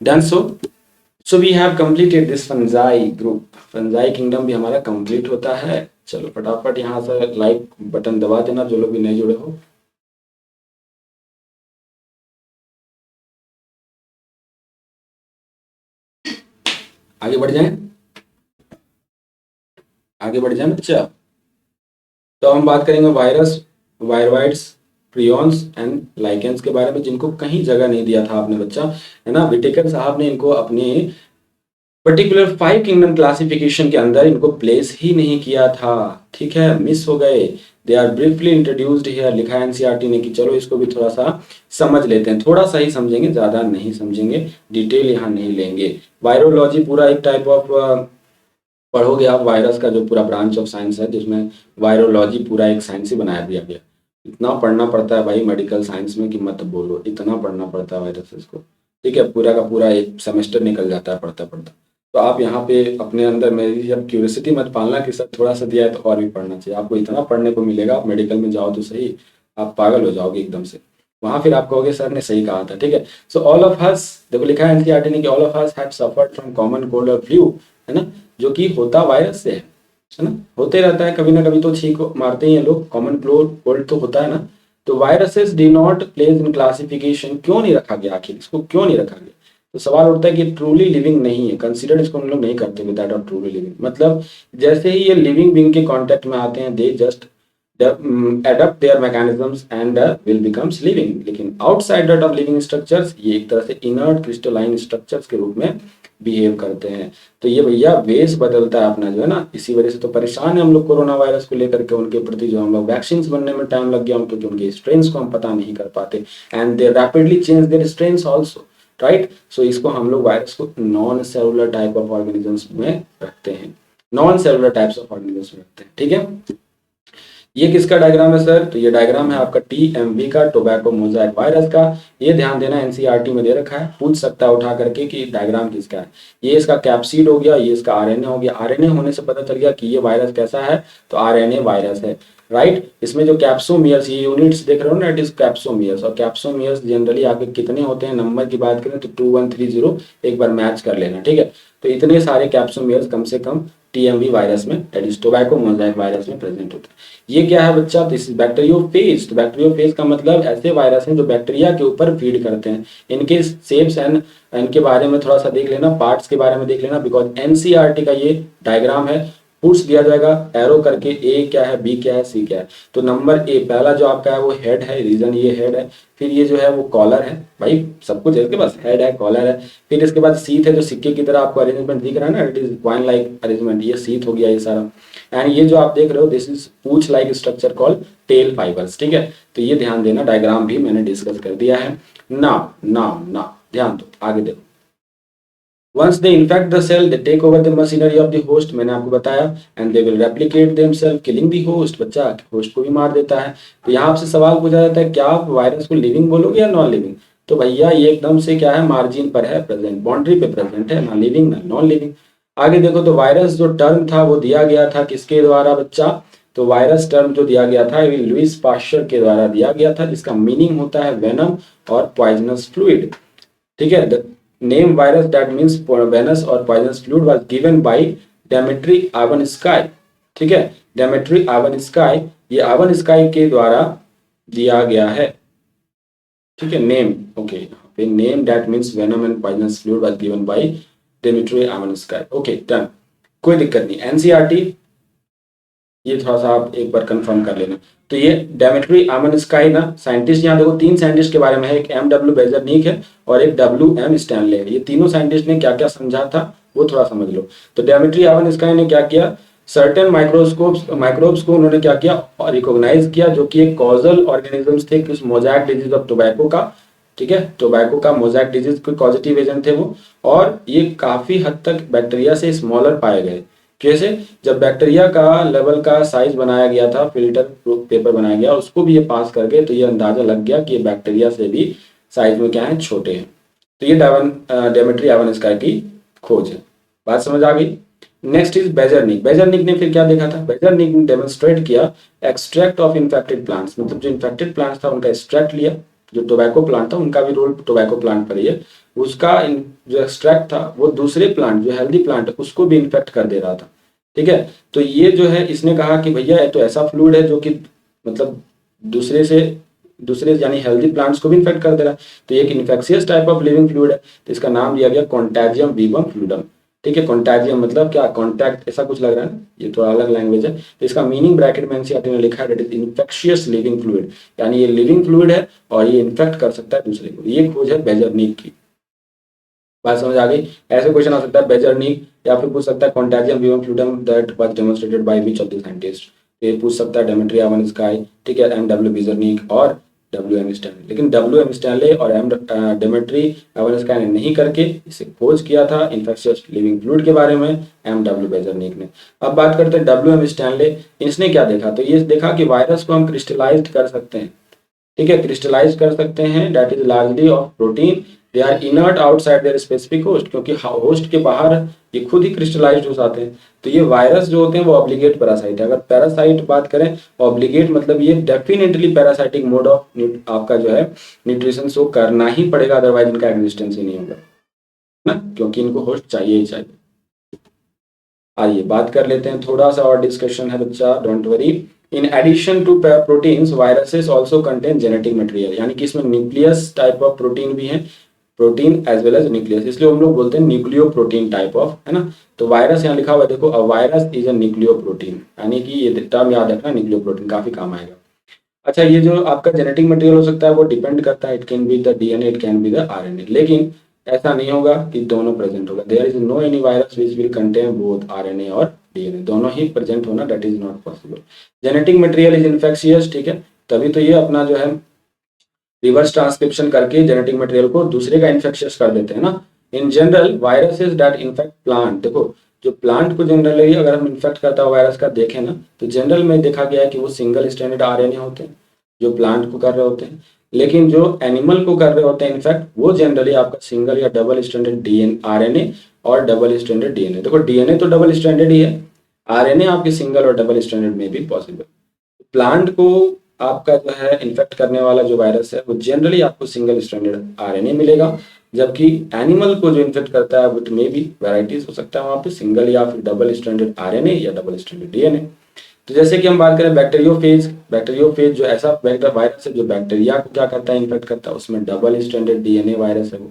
done. So we have completed this fungi group, fungi kingdom भी हमारा कंप्लीट होता है। चलो फटाफट यहाँ से लाइक बटन दबा देना जो लोग भी नए जुड़े हो। आगे बढ़ जाएं, आगे बढ़ जाएं बच्चा। तो हम बात करेंगे वायरस, वायरवाइड्स, प्रियॉन्स एंड लाइकेंस के बारे में, जिनको कहीं जगह नहीं दिया था आपने बच्चा, है ना। विटेकर साहब ने इनको अपने पर्टिकुलर 5 किंगडम क्लासिफिकेशन के अंदर इनको प्लेस ही नहीं किया था, ठीक है, मिस हो गए। They are briefly introduced here, लिखा है एनसीईआरटी ने कि चलो इसको भी थोड़ा सा समझ लेते हैं, थोड़ा सा ही समझेंगे, ज्यादा नहीं समझेंगे, डिटेल यहाँ नहीं लेंगे। वायरोलॉजी पूरा एक टाइप ऑफ पढ़ोगे आप, वायरस का जो पूरा ब्रांच ऑफ साइंस है जिसमें वायरोलॉजी पूरा एक साइंस ही बनाया दिया गया। इतना पढ़ना पड़ता है भाई मेडिकल साइंस में कि मत बोलो, इतना पढ़ना पड़ता है वायरसेस को, ठीक है। पूरा का पूरा एक सेमेस्टर निकल जाता है पढ़ता पढ़ता। तो आप यहाँ पे अपने अंदर मेरी जब क्यूरियोसिटी मत पालना कि सर थोड़ा सा दिया है तो और भी पढ़ना चाहिए, आपको इतना पढ़ने को मिलेगा, आप मेडिकल में जाओ तो सही, आप पागल हो जाओगे एकदम से। वहां फिर आप कहोगे सर ने सही कहा था, ठीक है। सो ऑल ऑफ अस, देखो लिखा है एनसीईआरटी ने कि all of us have suffered from common cold और फ्लू, है ना, जो कि होता वायरस से है ना, होते रहता है कभी ना कभी तो छींक मारते ही हैं लोग, कॉमन कोल्ड तो होता है ना। तो viruses D not place in classification, क्यों नहीं रखा गया, आखिर इसको क्यों नहीं रखा गया। तो सवाल उठता है कि ट्रूली लिविंग नहीं है, कंसीडर इसको हम लोग नहीं करते with that of truly living, मतलब जैसे ही ये लिविंग बीइंग के कांटेक्ट में आते हैं they just adapt their mechanisms and will becomes living, लेकिन outside that of living structures ये एक तरह से inert crystalline structures के रूप में बिहेव करते हैं। तो ये भैया बेस बदलता है अपना जो है ना, इसी वजह से तो परेशान है हम लोग कोरोना वायरस को लेकर के, उनके प्रति जो हम लोग वैक्सीन बनने में टाइम लग गया क्योंकि उनके स्ट्रेन्स को हम पता नहीं कर पाते, and they rapidly change their strains also, right. So इसको हम लोग वायरस को non cellular type of organisms में रखते हैं, non cellular types of organisms में रखते हैं, ठीक है। ये किसका डायग्राम है सर, तो ये डायग्राम है आपका TMV का, टोबैको मोजाइक वायरस का। ये ध्यान देना एनसीईआरटी में दे रखा है, पूछ सकता है उठा करके कि डायग्राम किसका है। ये इसका कैप्सिड हो गया, ये इसका आरएनए हो गया। आरएनए होने से पता चल गया कि ये वायरस कैसा है, तो आरएनए वायरस है, राइट। इसमें जो कैप्सोमियर्स, ये यूनिट्स देख रहे हो ना, इट इज कैप्सोमियर्स, और कैप्सोमियर्स जनरली आपके कितने होते हैं, नंबर की बात करें तो 2130, एक बार मैच कर लेना, ठीक है। तो इतने सारे कैप्सोमियर्स कम से कम TMV वायरस में, that is tobacco Mosaic virus में प्रेजेंट होते हैं। ये क्या है बच्चा, दिस इज बैक्टीरियोफेज। तो बैक्टीरियोफेज का मतलब ऐसे वायरस हैं जो बैक्टीरिया के ऊपर फीड करते हैं। इनके शेप्स एंड इनके बारे में थोड़ा सा देख लेना, पार्ट्स के बारे में देख लेना, बिकॉज एनसीईआरटी का ये डायग्राम है, पुट्स दिया जाएगा एरो करके, ए क्या है, बी क्या है, सी क्या है। तो नंबर ए पहला जो आपका है वो हेड है, रीजन ये हेड है, फिर ये जो है वो कॉलर है, भाई सब कुछ है इसके पास, हेड है, कॉलर है। फिर इसके बाद सीथ है, जो सिक्के की तरह आपको अरेंजमेंट दिख रहा है ना, it is coin like arrangement, ये सीथ हो गया ये सारा। एंड ये जो आप देख रहे हो दिस इज पूछ like structure called tell fibres, ठीक है। तो ये ध्यान देना, डायग्राम भी मैंने डिस्कस कर दिया है। नाउ ध्यान दो, आगे देखो। Once they infect the cell, they take over the machinery of the host, मैंने आपको बताया, and they will replicate themselves, killing the host, बच्चा होस्ट को भी मार देता है। तो यहाँ आपसे सवाल पूछा जाता है क्या आप वायरस को लिविंग बोलोगे या नॉन लिविंग, तो भैया ये एकदम से क्या है, मार्जिन पर है प्रेजेंट, बाउंड्री पे प्रेजेंट है, ना लिविंग ना नॉन लिविंग। आगे देखो, तो वायरस जो टर्म था वो दिया गया था किसके द्वारा बच्चा, तो वायरस टर्म जो दिया गया था लुइस पास्चर के द्वारा दिया गया था, जिसका मीनिंग होता है वेनम और पॉइजनस फ्लूइड, ठीक है। The name virus that means venus और poisonous fluid was given by Dmitri Ivanovsky, ठीक है। डेमेट्री आइवानस्काई, ये आइवानस्काई के द्वारा दिया गया है, ठीक है। नेम, ओके, यहाँ पे name that means venom and poisonous fluid was given by Dmitri Ivanovsky. Okay done, कोई दिक्कत नहीं। एनसीईआरटी ये थोड़ा सा आप एक बार कंफर्म कर लेना। तो ये डेमेट्री आमनस्काई ना साइंटिस्ट, यहाँ देखो 3 साइंटिस्ट के बारे में है, एक एम.डब्ल्यू. बेजरनिक है और एक डब्ल्यू.एम. स्टैनले है। ये तीनों साइंटिस्ट ने क्या क्या समझा था वो थोड़ा समझ लो। तो डेमेट्री आमनस्काई ने क्या किया, सर्टेन माइक्रोब्स को उन्होंने क्या किया और रिकॉग्नाइज किया जो कि एक कॉजल ऑर्गेनिजम्स थे किस मोजैक डिजीज ऑफ टोबैको का, ठीक है, टोबैको का मोजैक डिजीज के पॉजिटिव एजेंट थे वो, और ये काफी हद तक बैक्टीरिया से स्मॉलर पाए गए। कैसे, जब बैक्टीरिया का लेवल का साइज बनाया गया था, फिल्टर प्रूफ पेपर बनाया गया, उसको भी ये पास कर गए, तो ये अंदाजा लग गया कि ये बैक्टीरिया से भी साइज में क्या है, छोटे हैं। तो ये डेमेट्री आवानस्काई की खोज है। बात समझ आ गई। Next is बेजरनिक। बेजरनिक ने फिर क्या देखा था, बेजरनिक ने डेमोन्स्ट्रेट किया एक्सट्रैक्ट ऑफ इन्फेक्टेड प्लांट्स, मतलब जो इन्फेक्टेड प्लांट्स था उनका एक्सट्रैक्ट लिया। जो टोबैको प्लांट था उनका भी रोल टोबैको प्लांट पर ही है, उसका जो एक्सट्रैक्ट था वो दूसरे प्लांट जो हेल्दी प्लांट है उसको भी इन्फेक्ट कर दे रहा था। ठीक है, तो ये जो है इसने कहा कि भैया ये तो ऐसा फ्लूइड है जो कि मतलब दूसरे यानी हेल्दी प्लांट्स को भी इन्फेक्ट कर दे रहा है। तो ये एक infectious type of living fluid है, तो इसका नाम दिया गया कॉन्टैजियम वीवम फ्लूइडम। ठीक है, कॉन्टैजियम मतलब क्या, कॉन्टैक्ट, ऐसा कुछ लग रहा है ना, ये थोड़ा अलग लैंग्वेज है। तो इसका मीनिंग ब्रैकेट में एनसीईआरटी ने लिखा है that is infectious living fluid, यानी ये लिविंग फ्लूइड है और ये इन्फेक्ट कर सकता है दूसरे को। ये खोज है बेजरनिक की। बात समझ आ गई। ऐसे क्वेश्चन आ सकता है बेजरनिक, या फिर पूछ सकता है contagium vivum fluidum that was demonstrated by which of the scientist. ये पूछ सकता है डेमेट्री आवानस्काई, ठीक है, एम.डब्ल्यू. बेजरनिक और डब्ल्यू.एम. स्टैनले। लेकिन डब्ल्यू.एम. स्टैनले और डेमेट्री आवानस्काई ने नहीं करके इसे खोज किया था इन्फेक्शियस लिविंग फ्लूइड के बारे में एम.डब्ल्यू. बेजरनिक ने। अब बात करते हैं डब्ल्यू.एम. स्टैनले, इसने क्या देखा, तो ये देखा कि वायरस को हम क्रिस्टलाइज्ड कर सकते हैं। ठीक है, क्रिस्टलाइज कर सकते हैं, that is largely of protein, they are inert outside their specific host, क्योंकि होस्ट के बाहर ये खुद ही क्रिस्टलाइज्ड हो जाते हैं। तो ये वायरस जो होते हैं वो ऑब्लिगेट पैरासाइट है। अगर पैरासाइट बात करें, ऑब्लिगेट मतलब ये डेफिनेटली पैरासाइटिक मोड ऑफ आपका जो है न्यूट्रिशन शो करना ही पड़ेगा, अदरवाइज इनका एग्जिस्टेंस ही नहीं होगा ना, क्योंकि इनको होस्ट चाहिए ही चाहिए। आइए बात कर लेते हैं, थोड़ा सा और डिस्कशन है बच्चा, don't worry. In addition to proteins, viruses also contain genetic material, यानी कि इसमें न्यूक्लियस टाइप ऑफ प्रोटीन भी है, protein as well as nucleus, इसलिए हम लोग बोलते हैं न्यूक्लियो प्रोटीन टाइप ऑफ, है ना। तो वायरस यहाँ लिखा हुआ है देखो, a virus is a nucleo protein, यानी कि ये टर्म याद रखना, न्यूक्लियो प्रोटीन काफी काम आएगा। अच्छा, ये जो आपका जेनेटिक मटेरियल हो सकता है वो डिपेंड करता है, it can be the DNA, it can be the RNA, लेकिन ऐसा नहीं होगा कि दोनों प्रेजेंट होगा। There is no any virus which will contain both RNA और डीएनए, दोनों ही प्रेजेंट होना that is not possible. Genetic material is infectious, ठीक है, तभी तो ये अपना जो है रिवर्स ट्रांसक्रिप्शन करके जेनेटिक मटेरियल को दूसरे का इन्फेक्शियस कर देते हैं ना। In general viruses that infect plant, देखो जो प्लांट को जनरली अगर हम इन्फेक्ट करता है वायरस का देखें ना, तो जनरल में देखा गया है कि वो सिंगल स्ट्रैंडेड आरएनए होते हैं जो प्लांट को कर रहे होते हैं, लेकिन जो एनिमल को कर रहे होते हैं इनफैक्ट वो जनरली आपका सिंगल या डबल स्ट्रैंडेड डीएन आरएनए और डबल स्ट्रैंडेड डीएनए। देखो डीएनए तो डबल स्ट्रैंडेड ही है, आरएनए आपके सिंगल और डबल स्ट्रैंडेड में भी पॉसिबल। प्लांट को आपका जो है इन्फेक्ट करने वाला जो वायरस है वो जनरली आपको सिंगल स्ट्रैंडेड आरएनए मिलेगा, जबकि एनिमल को जो इन्फेक्ट करता है विट में भी वेराइटीज हो सकता है वहां पे, सिंगल या फिर डबल स्ट्रैंडेड आरएनए या डबल स्ट्रैंडेड डीएनए। तो जैसे कि हम बात करें बैक्टीरियोफेज, बैक्टीरियोफेज जो ऐसा वायरस है जो बैक्टीरिया को क्या करता है, इन्फेक्ट करता है, उसमें डबल स्ट्रैंडेड डीएनए वायरस है वो।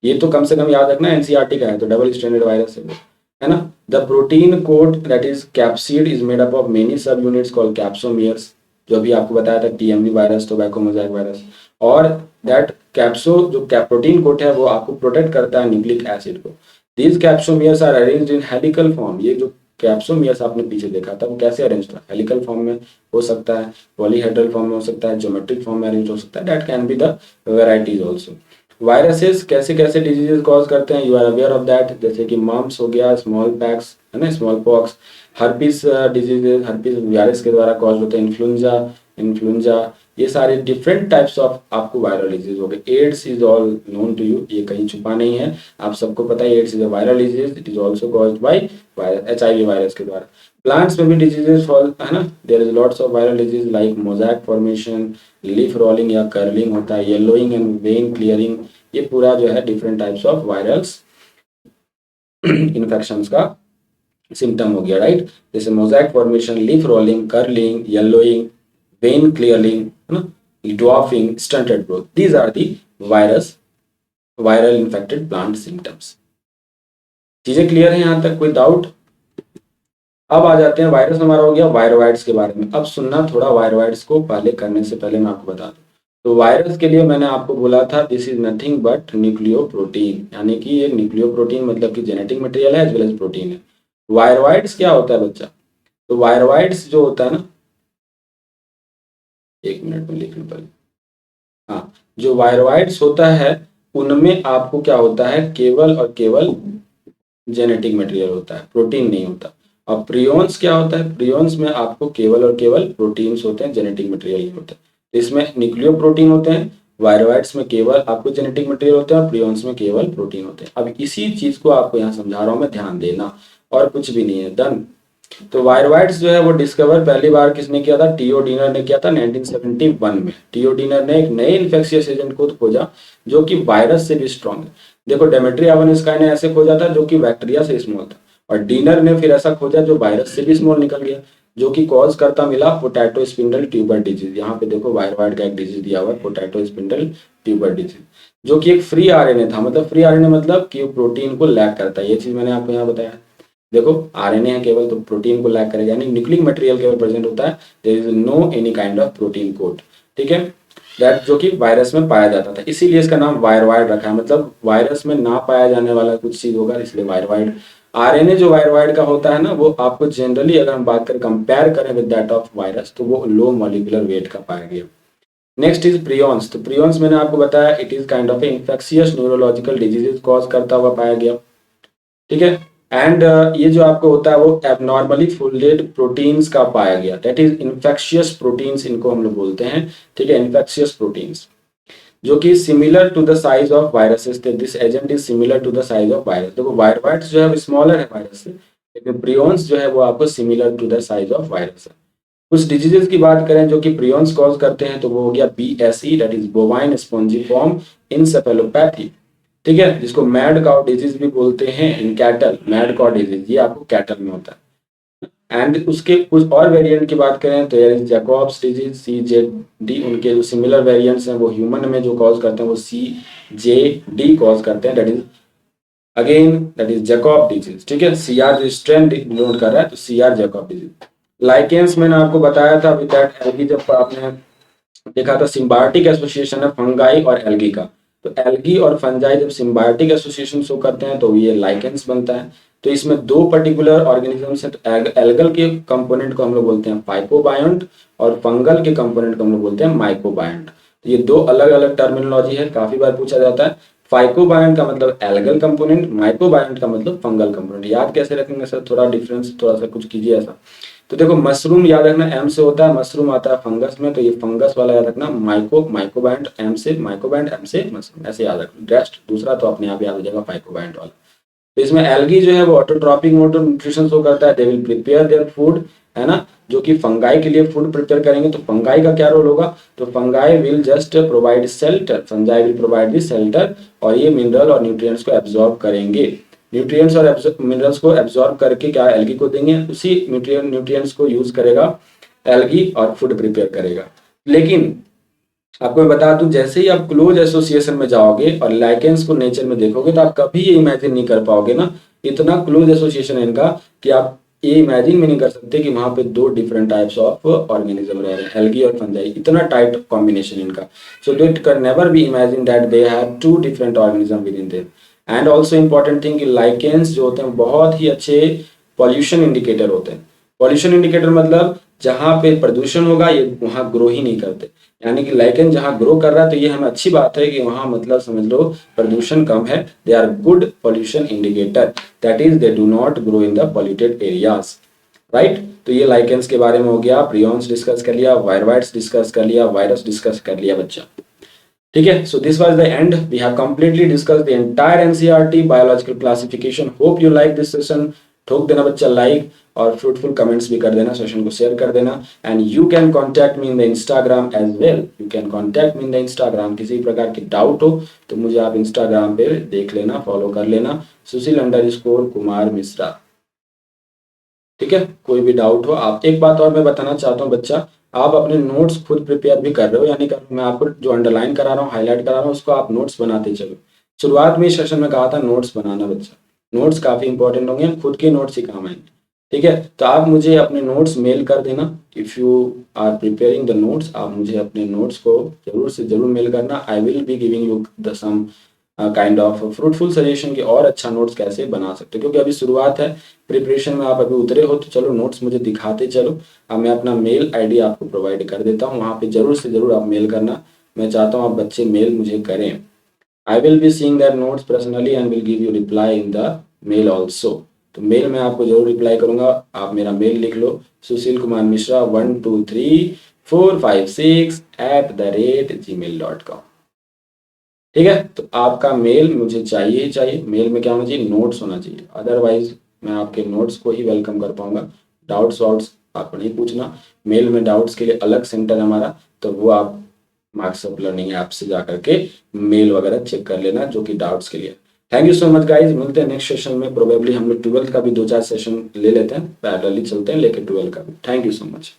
ये तो कम से कम याद रखना, एनसीईआरटी का है, तो डबल स्ट्रैंडेड वायरस है वो, है ना। The protein coat that is capsid is made up of many sub units called capsomeres, जो अभी आपको बताया था TMV virus, tobacco mosaic virus, और दैट कैप्सो जो प्रोटीन कोट है वो आपको प्रोटेक्ट करता है न्यूक्लिक एसिड को। These capsomeres are arranged in helical form, ये जो कैप्सोमियर्स आपने पीछे देखा था वो कैसे अरेंज था, हेलिकल फॉर्म में हो सकता है, पॉलीहेड्रल फॉर्म में हो सकता है, ज्योमेट्रिक फॉर्म में अरेंज हो सकता है, that can be the varieties also. Viruses कैसे कैसे डिजीजेस कॉज करते हैं, you are aware of that, जैसे कि मम्स हो गया, स्मॉल पैक्स है ना, small pox, herpes diseases, herpes virus के द्वारा कॉज होते हैं, इन्फ्लुएंजा, इन्फ्लुएंजा, ये सारे डिफरेंट टाइप्स ऑफ आपको वायरल डिजीज हो गए। AIDS is all known to you, ये कहीं छुपा नहीं है, आप सबको पता है ads is a viral disease, it is also caused by virus, HIV virus के द्वारा। प्लांट्स में भी डिजीजेस फॉल है ना, there is lots of viral disease like mosaic formation, leaf rolling या कर्लिंग होता है, येलोइंग एंड वेन क्लियरिंग, ये पूरा जो है different types of virals infections का सिम्टम हो गया, राइट। जैसे mosaic formation, leaf rolling, curling, yellowing, vein clearing, है ना, dwarfing, stunted growth, these are the viral infected plant symptoms। चीजें क्लियर है यहाँ तक, कोई डाउट? अब आ जाते हैं, वायरस हमारा हो गया वायरोवाइड्स के बारे में। अब सुनना थोड़ा, वायरोवाइड्स को पहले करने से पहले मैं आपको बता दूं, तो वायरस के लिए मैंने आपको बोला था this is nothing but nucleoprotein, यानी कि ये न्यूक्लियोप्रोटीन मतलब कि जेनेटिक मटेरियल है एज वेल एज प्रोटीन है। वायरोवाइड्स क्या होता है बच्चा? तो वायरोवाइड्स जो होता है ना, एक मिनट में लिख लूं पहले। हाँ, जो वायरोवाइड्स होता है उनमें आपको क्या होता है, केवल और केवल जेनेटिक मटेरियल होता है, प्रोटीन नहीं होता। और प्रियॉन्स क्या होता है? प्रियॉन्स में आपको केवल और केवल प्रोटीन्स होते हैं, जेनेटिक मटेरियल नहीं होता। तो इसमें न्यूक्लियो प्रोटीन होते हैं, वायरोवाइड्स में केवल आपको जेनेटिक मटेरियल होते हैं और प्रियॉन्स में केवल प्रोटीन होते हैं। अब इसी चीज को आपको यहाँ समझा रहा हूँ मैं, ध्यान देना, और कुछ भी नहीं है। डन। तो वायरोवाइड्स जो है वो डिस्कवर पहली बार किसने किया था? टीओ डीनर ने किया था 1971 में। टीओ डीनर ने एक नए इन्फेक्शियस एजेंट को खोजा जो कि वायरस से भी स्ट्रॉन्ग है। देखो, डेमेट्रिया वनस्काई ने ऐसे खोजा था जो कि बैक्टीरिया से स्मॉल था, और डीनर ने फिर ऐसा खोजा जो वायरस से भी स्मॉल निकल गया, जो कि कॉज करता मिला पोटैटो स्पिंडल ट्यूबर डिजीज। यहाँ पे देखो वायरोवाइड का एक डिजीज दिया हुआ है, पोटैटो स्पिंडल ट्यूबर डिजीज, जो कि एक फ्री आरएनए था। मतलब फ्री आरएनए मतलब कि प्रोटीन को लैक करता है, ये चीज मैंने आपको यहाँ बताया। देखो, आरएनए है केवल, तो प्रोटीन को लैक करेगा, यानी न्यूक्लिक मटेरियल केवल प्रेजेंट होता है, there is no any kind of protein code. ठीक है, दैट जो कि वायरस में पाया जाता था, इसीलिए इसका नाम वायरवाइड रखा है। मतलब वायरस में ना पाया जाने वाला कुछ चीज होगा, इसलिए वायरवाइड। आरएनए जो वायरवाइड का होता है ना, वो आपको जनरली अगर हम बात करें, कंपेयर करें विद दैट ऑफ वायरस, तो वो लो मॉलिक्यूलर वेट का पाया गया। Next is prions. तो प्रियॉन्स मैंने आपको बताया it is kind of infectious neurological diseases cause करता हुआ पाया गया। ठीक है, एंड ये जो आपको होता है वो एबनॉर्मली फोल्डेड प्रोटीन्स का पाया गया, दैट इज इन्फेक्शियस प्रोटीन्स इनको हम लोग बोलते हैं। ठीक है, इन्फेक्शियस प्रोटीन्स जो कि similar to the size of viruses, this agent is similar to the size of virus. देखो, वायरवाइड्स जो है वो स्मॉलर है वायरस से, लेकिन प्रियॉन्स जो है वो आपको similar to the size of virus है। कुछ डिजीजेस की बात करें जो कि प्रियॉन्स कॉज करते हैं, तो वो हो गया BSE, that is bovine spongiform encephalopathy. ठीक है, जिसको मैड काउ डिजीज भी बोलते हैं in cattle, mad cow disease, ये आपको कैटल में होता है। एंड उसके कुछ और वेरिएंट की बात करें तो यार जैकॉब्स डिजीज, सी जे डी, उनके जो सिमिलर वेरिएंट्स हैं वो ह्यूमन में जो कॉज करते हैं वो सी जे डी कॉज करते हैं, that is again that is Jacob disease. ठीक है, सी आर जो स्ट्रेन डिनोट कर रहा है, तो C R Jacob disease. Lichens मैंने आपको बताया था विद दैट एल्गी, जब आपने देखा था सिम्बायोटिक एसोसिएशन है फंगाई और एल्गी का, तो एल्गी और फंजाई जब सिम्बायोटिक एसोसिएशन शो करते हैं तो ये लाइकेंस बनता है। तो इसमें दो पर्टिकुलर ऑर्गेनिजम्स है, तो एल्गल के कंपोनेंट को हम लोग बोलते हैं फाइकोबायोंट, और फंगल के कंपोनेंट को हम लोग बोलते हैं माइकोबायोंट। तो ये दो अलग अलग टर्मिनोलॉजी है, काफी बार पूछा जाता है। फाइकोबायोंट का मतलब एल्गल कंपोनेंट, माइकोबायोंट का मतलब फंगल कंपोनेंट। याद कैसे रखेंगे सर? थोड़ा डिफरेंस, थोड़ा सा कुछ कीजिए ऐसा। तो देखो, मशरूम याद रखना एम से होता है, मशरूम आता है फंगस में, तो ये फंगस वाला याद रखना, माइकोबायोंट एम से, माइकोबायोंट एम से मशरूम, ऐसे याद रखना। रेस्ट दूसरा तो अपने आप याद हो जाएगा फाइकोबायोंट वाला। तो इसमें एल्गी जो है वो autotrophic mode of nutrition show करता है, they will prepare their food, है ना, जो कि फंगाई के लिए फूड प्रिपेयर करेंगे। तो फंगाई का क्या रोल होगा? तो fungi will just provide shelter, fungi will provide the shelter, और ये मिनरल और न्यूट्रिएंट्स को एब्जॉर्ब करेंगे। न्यूट्रिएंट्स और मिनरल्स को एब्जॉर्ब करके क्या एल्गी को देंगे, उसी न्यूट्रिएंट्स को यूज करेगा एल्गी और फूड प्रिपेयर करेगा। लेकिन आपको मैं बता दूं, जैसे ही आप क्लोज एसोसिएशन में जाओगे और लाइकेंस को नेचर में देखोगे, तो आप कभी ये इमेजिन नहीं कर पाओगे ना, इतना क्लोज एसोसिएशन है इनका कि आप ये इमेजिन भी नहीं कर सकते कि वहां पे दो डिफरेंट टाइप्स ऑफ ऑर्गेनिज्म रह रहे हैं, एल्गी और फंजाई, इतना टाइट कॉम्बिनेशन इनका। So it can never be imagine that they have two different organism within them. And also important thing कि लाइकेंस जो होते हैं बहुत ही अच्छे पॉल्यूशन इंडिकेटर होते हैं। पॉल्यूशन इंडिकेटर मतलब जहां पे प्रदूषण होगा ये वहां ग्रो ही नहीं करते, यानी कि लाइकेन जहां ग्रो कर रहा है तो ये हमें अच्छी बात है कि वहां मतलब समझ लो प्रदूषण कम है, they are good pollution indicator, that is they do not grow in the polluted areas. Right, तो ये लाइकेंस के बारे में हो गया, प्रियॉन्स डिस्कस कर लिया, वायरवाइड्स डिस्कस कर लिया, वायरस डिस्कस कर लिया बच्चा। ठीक है, so this was the end, we have completely discussed the entire NCERT biological classification. Hope you like this session. ठोक देना बच्चा लाइक, और फ्रूटफुल कमेंट्स भी कर देना, सेशन को शेयर कर देना। And you can contact me in the Instagram as well, you can contact me in the Instagram. किसी प्रकार की डाउट हो तो मुझे आप इंस्टाग्राम पे देख लेना, फॉलो कर लेना, सुशील_कुमार मिश्रा। ठीक है, कोई भी डाउट हो आप। एक बात और मैं बताना चाहता हूँ बच्चा, आप अपने नोट्स खुद प्रिपेयर भी कर रहे हो, यानी कि मैं आपको जो अंडरलाइन करा रहा हूँ, हाईलाइट करा रहा हूँ, उसको आप नोट्स बनाते चलो। शुरुआत में इस सेशन में कहा था नोट्स बनाना बच्चा, नोट्स काफ़ी इंपॉर्टेंट होंगे, खुद के नोट्स ही काम आएंगे। ठीक है, तो आप मुझे अपने नोट्स मेल कर देना। If you are preparing the notes, आप मुझे अपने नोट्स को जरूर से जरूर मेल करना। I will be giving you the some kind of fruitful suggestion की और अच्छा नोट्स कैसे बना सकते हो, क्योंकि अभी शुरुआत है प्रिपरेशन में, आप अभी उतरे हो तो चलो नोट्स मुझे दिखाते चलो। अब मैं अपना मेल आईडी आपको प्रोवाइड कर देता हूँ, वहाँ पे जरूर से जरूर आप मेल करना। मैं चाहता हूँ आप बच्चे मेल मुझे करें। I will be seeing that notes personally and will give you reply in the mail also. तो मेल में आपको जरूर रिप्लाई करूंगा। आप मेरा मेल लिख लो, सुशील कुमार मिश्रा 123456@gmail.com। ठीक है, तो आपका मेल मुझे चाहिए ही चाहिए। मेल में क्या होना चाहिए, नोट्स होना चाहिए, अदरवाइज मैं आपके नोट्स को ही वेलकम कर पाऊंगा। डाउट्स वाउट्स आपको नहीं पूछना। मेल में डाउट्स के लिए अलग सेंटर है हमारा, तो वो आप मार्क्स ऑफ लर्निंग ऐप से जा करके मेल वगैरह चेक कर लेना जो कि डाउट्स के लिए। Thank you so much guys, मिलते हैं नेक्स्ट सेशन में। प्रोबेबली हम लोग 12 का भी 2-4 सेशन ले लेते हैं, पैरेलली चलते हैं लेके 12 का भी। Thank you so much.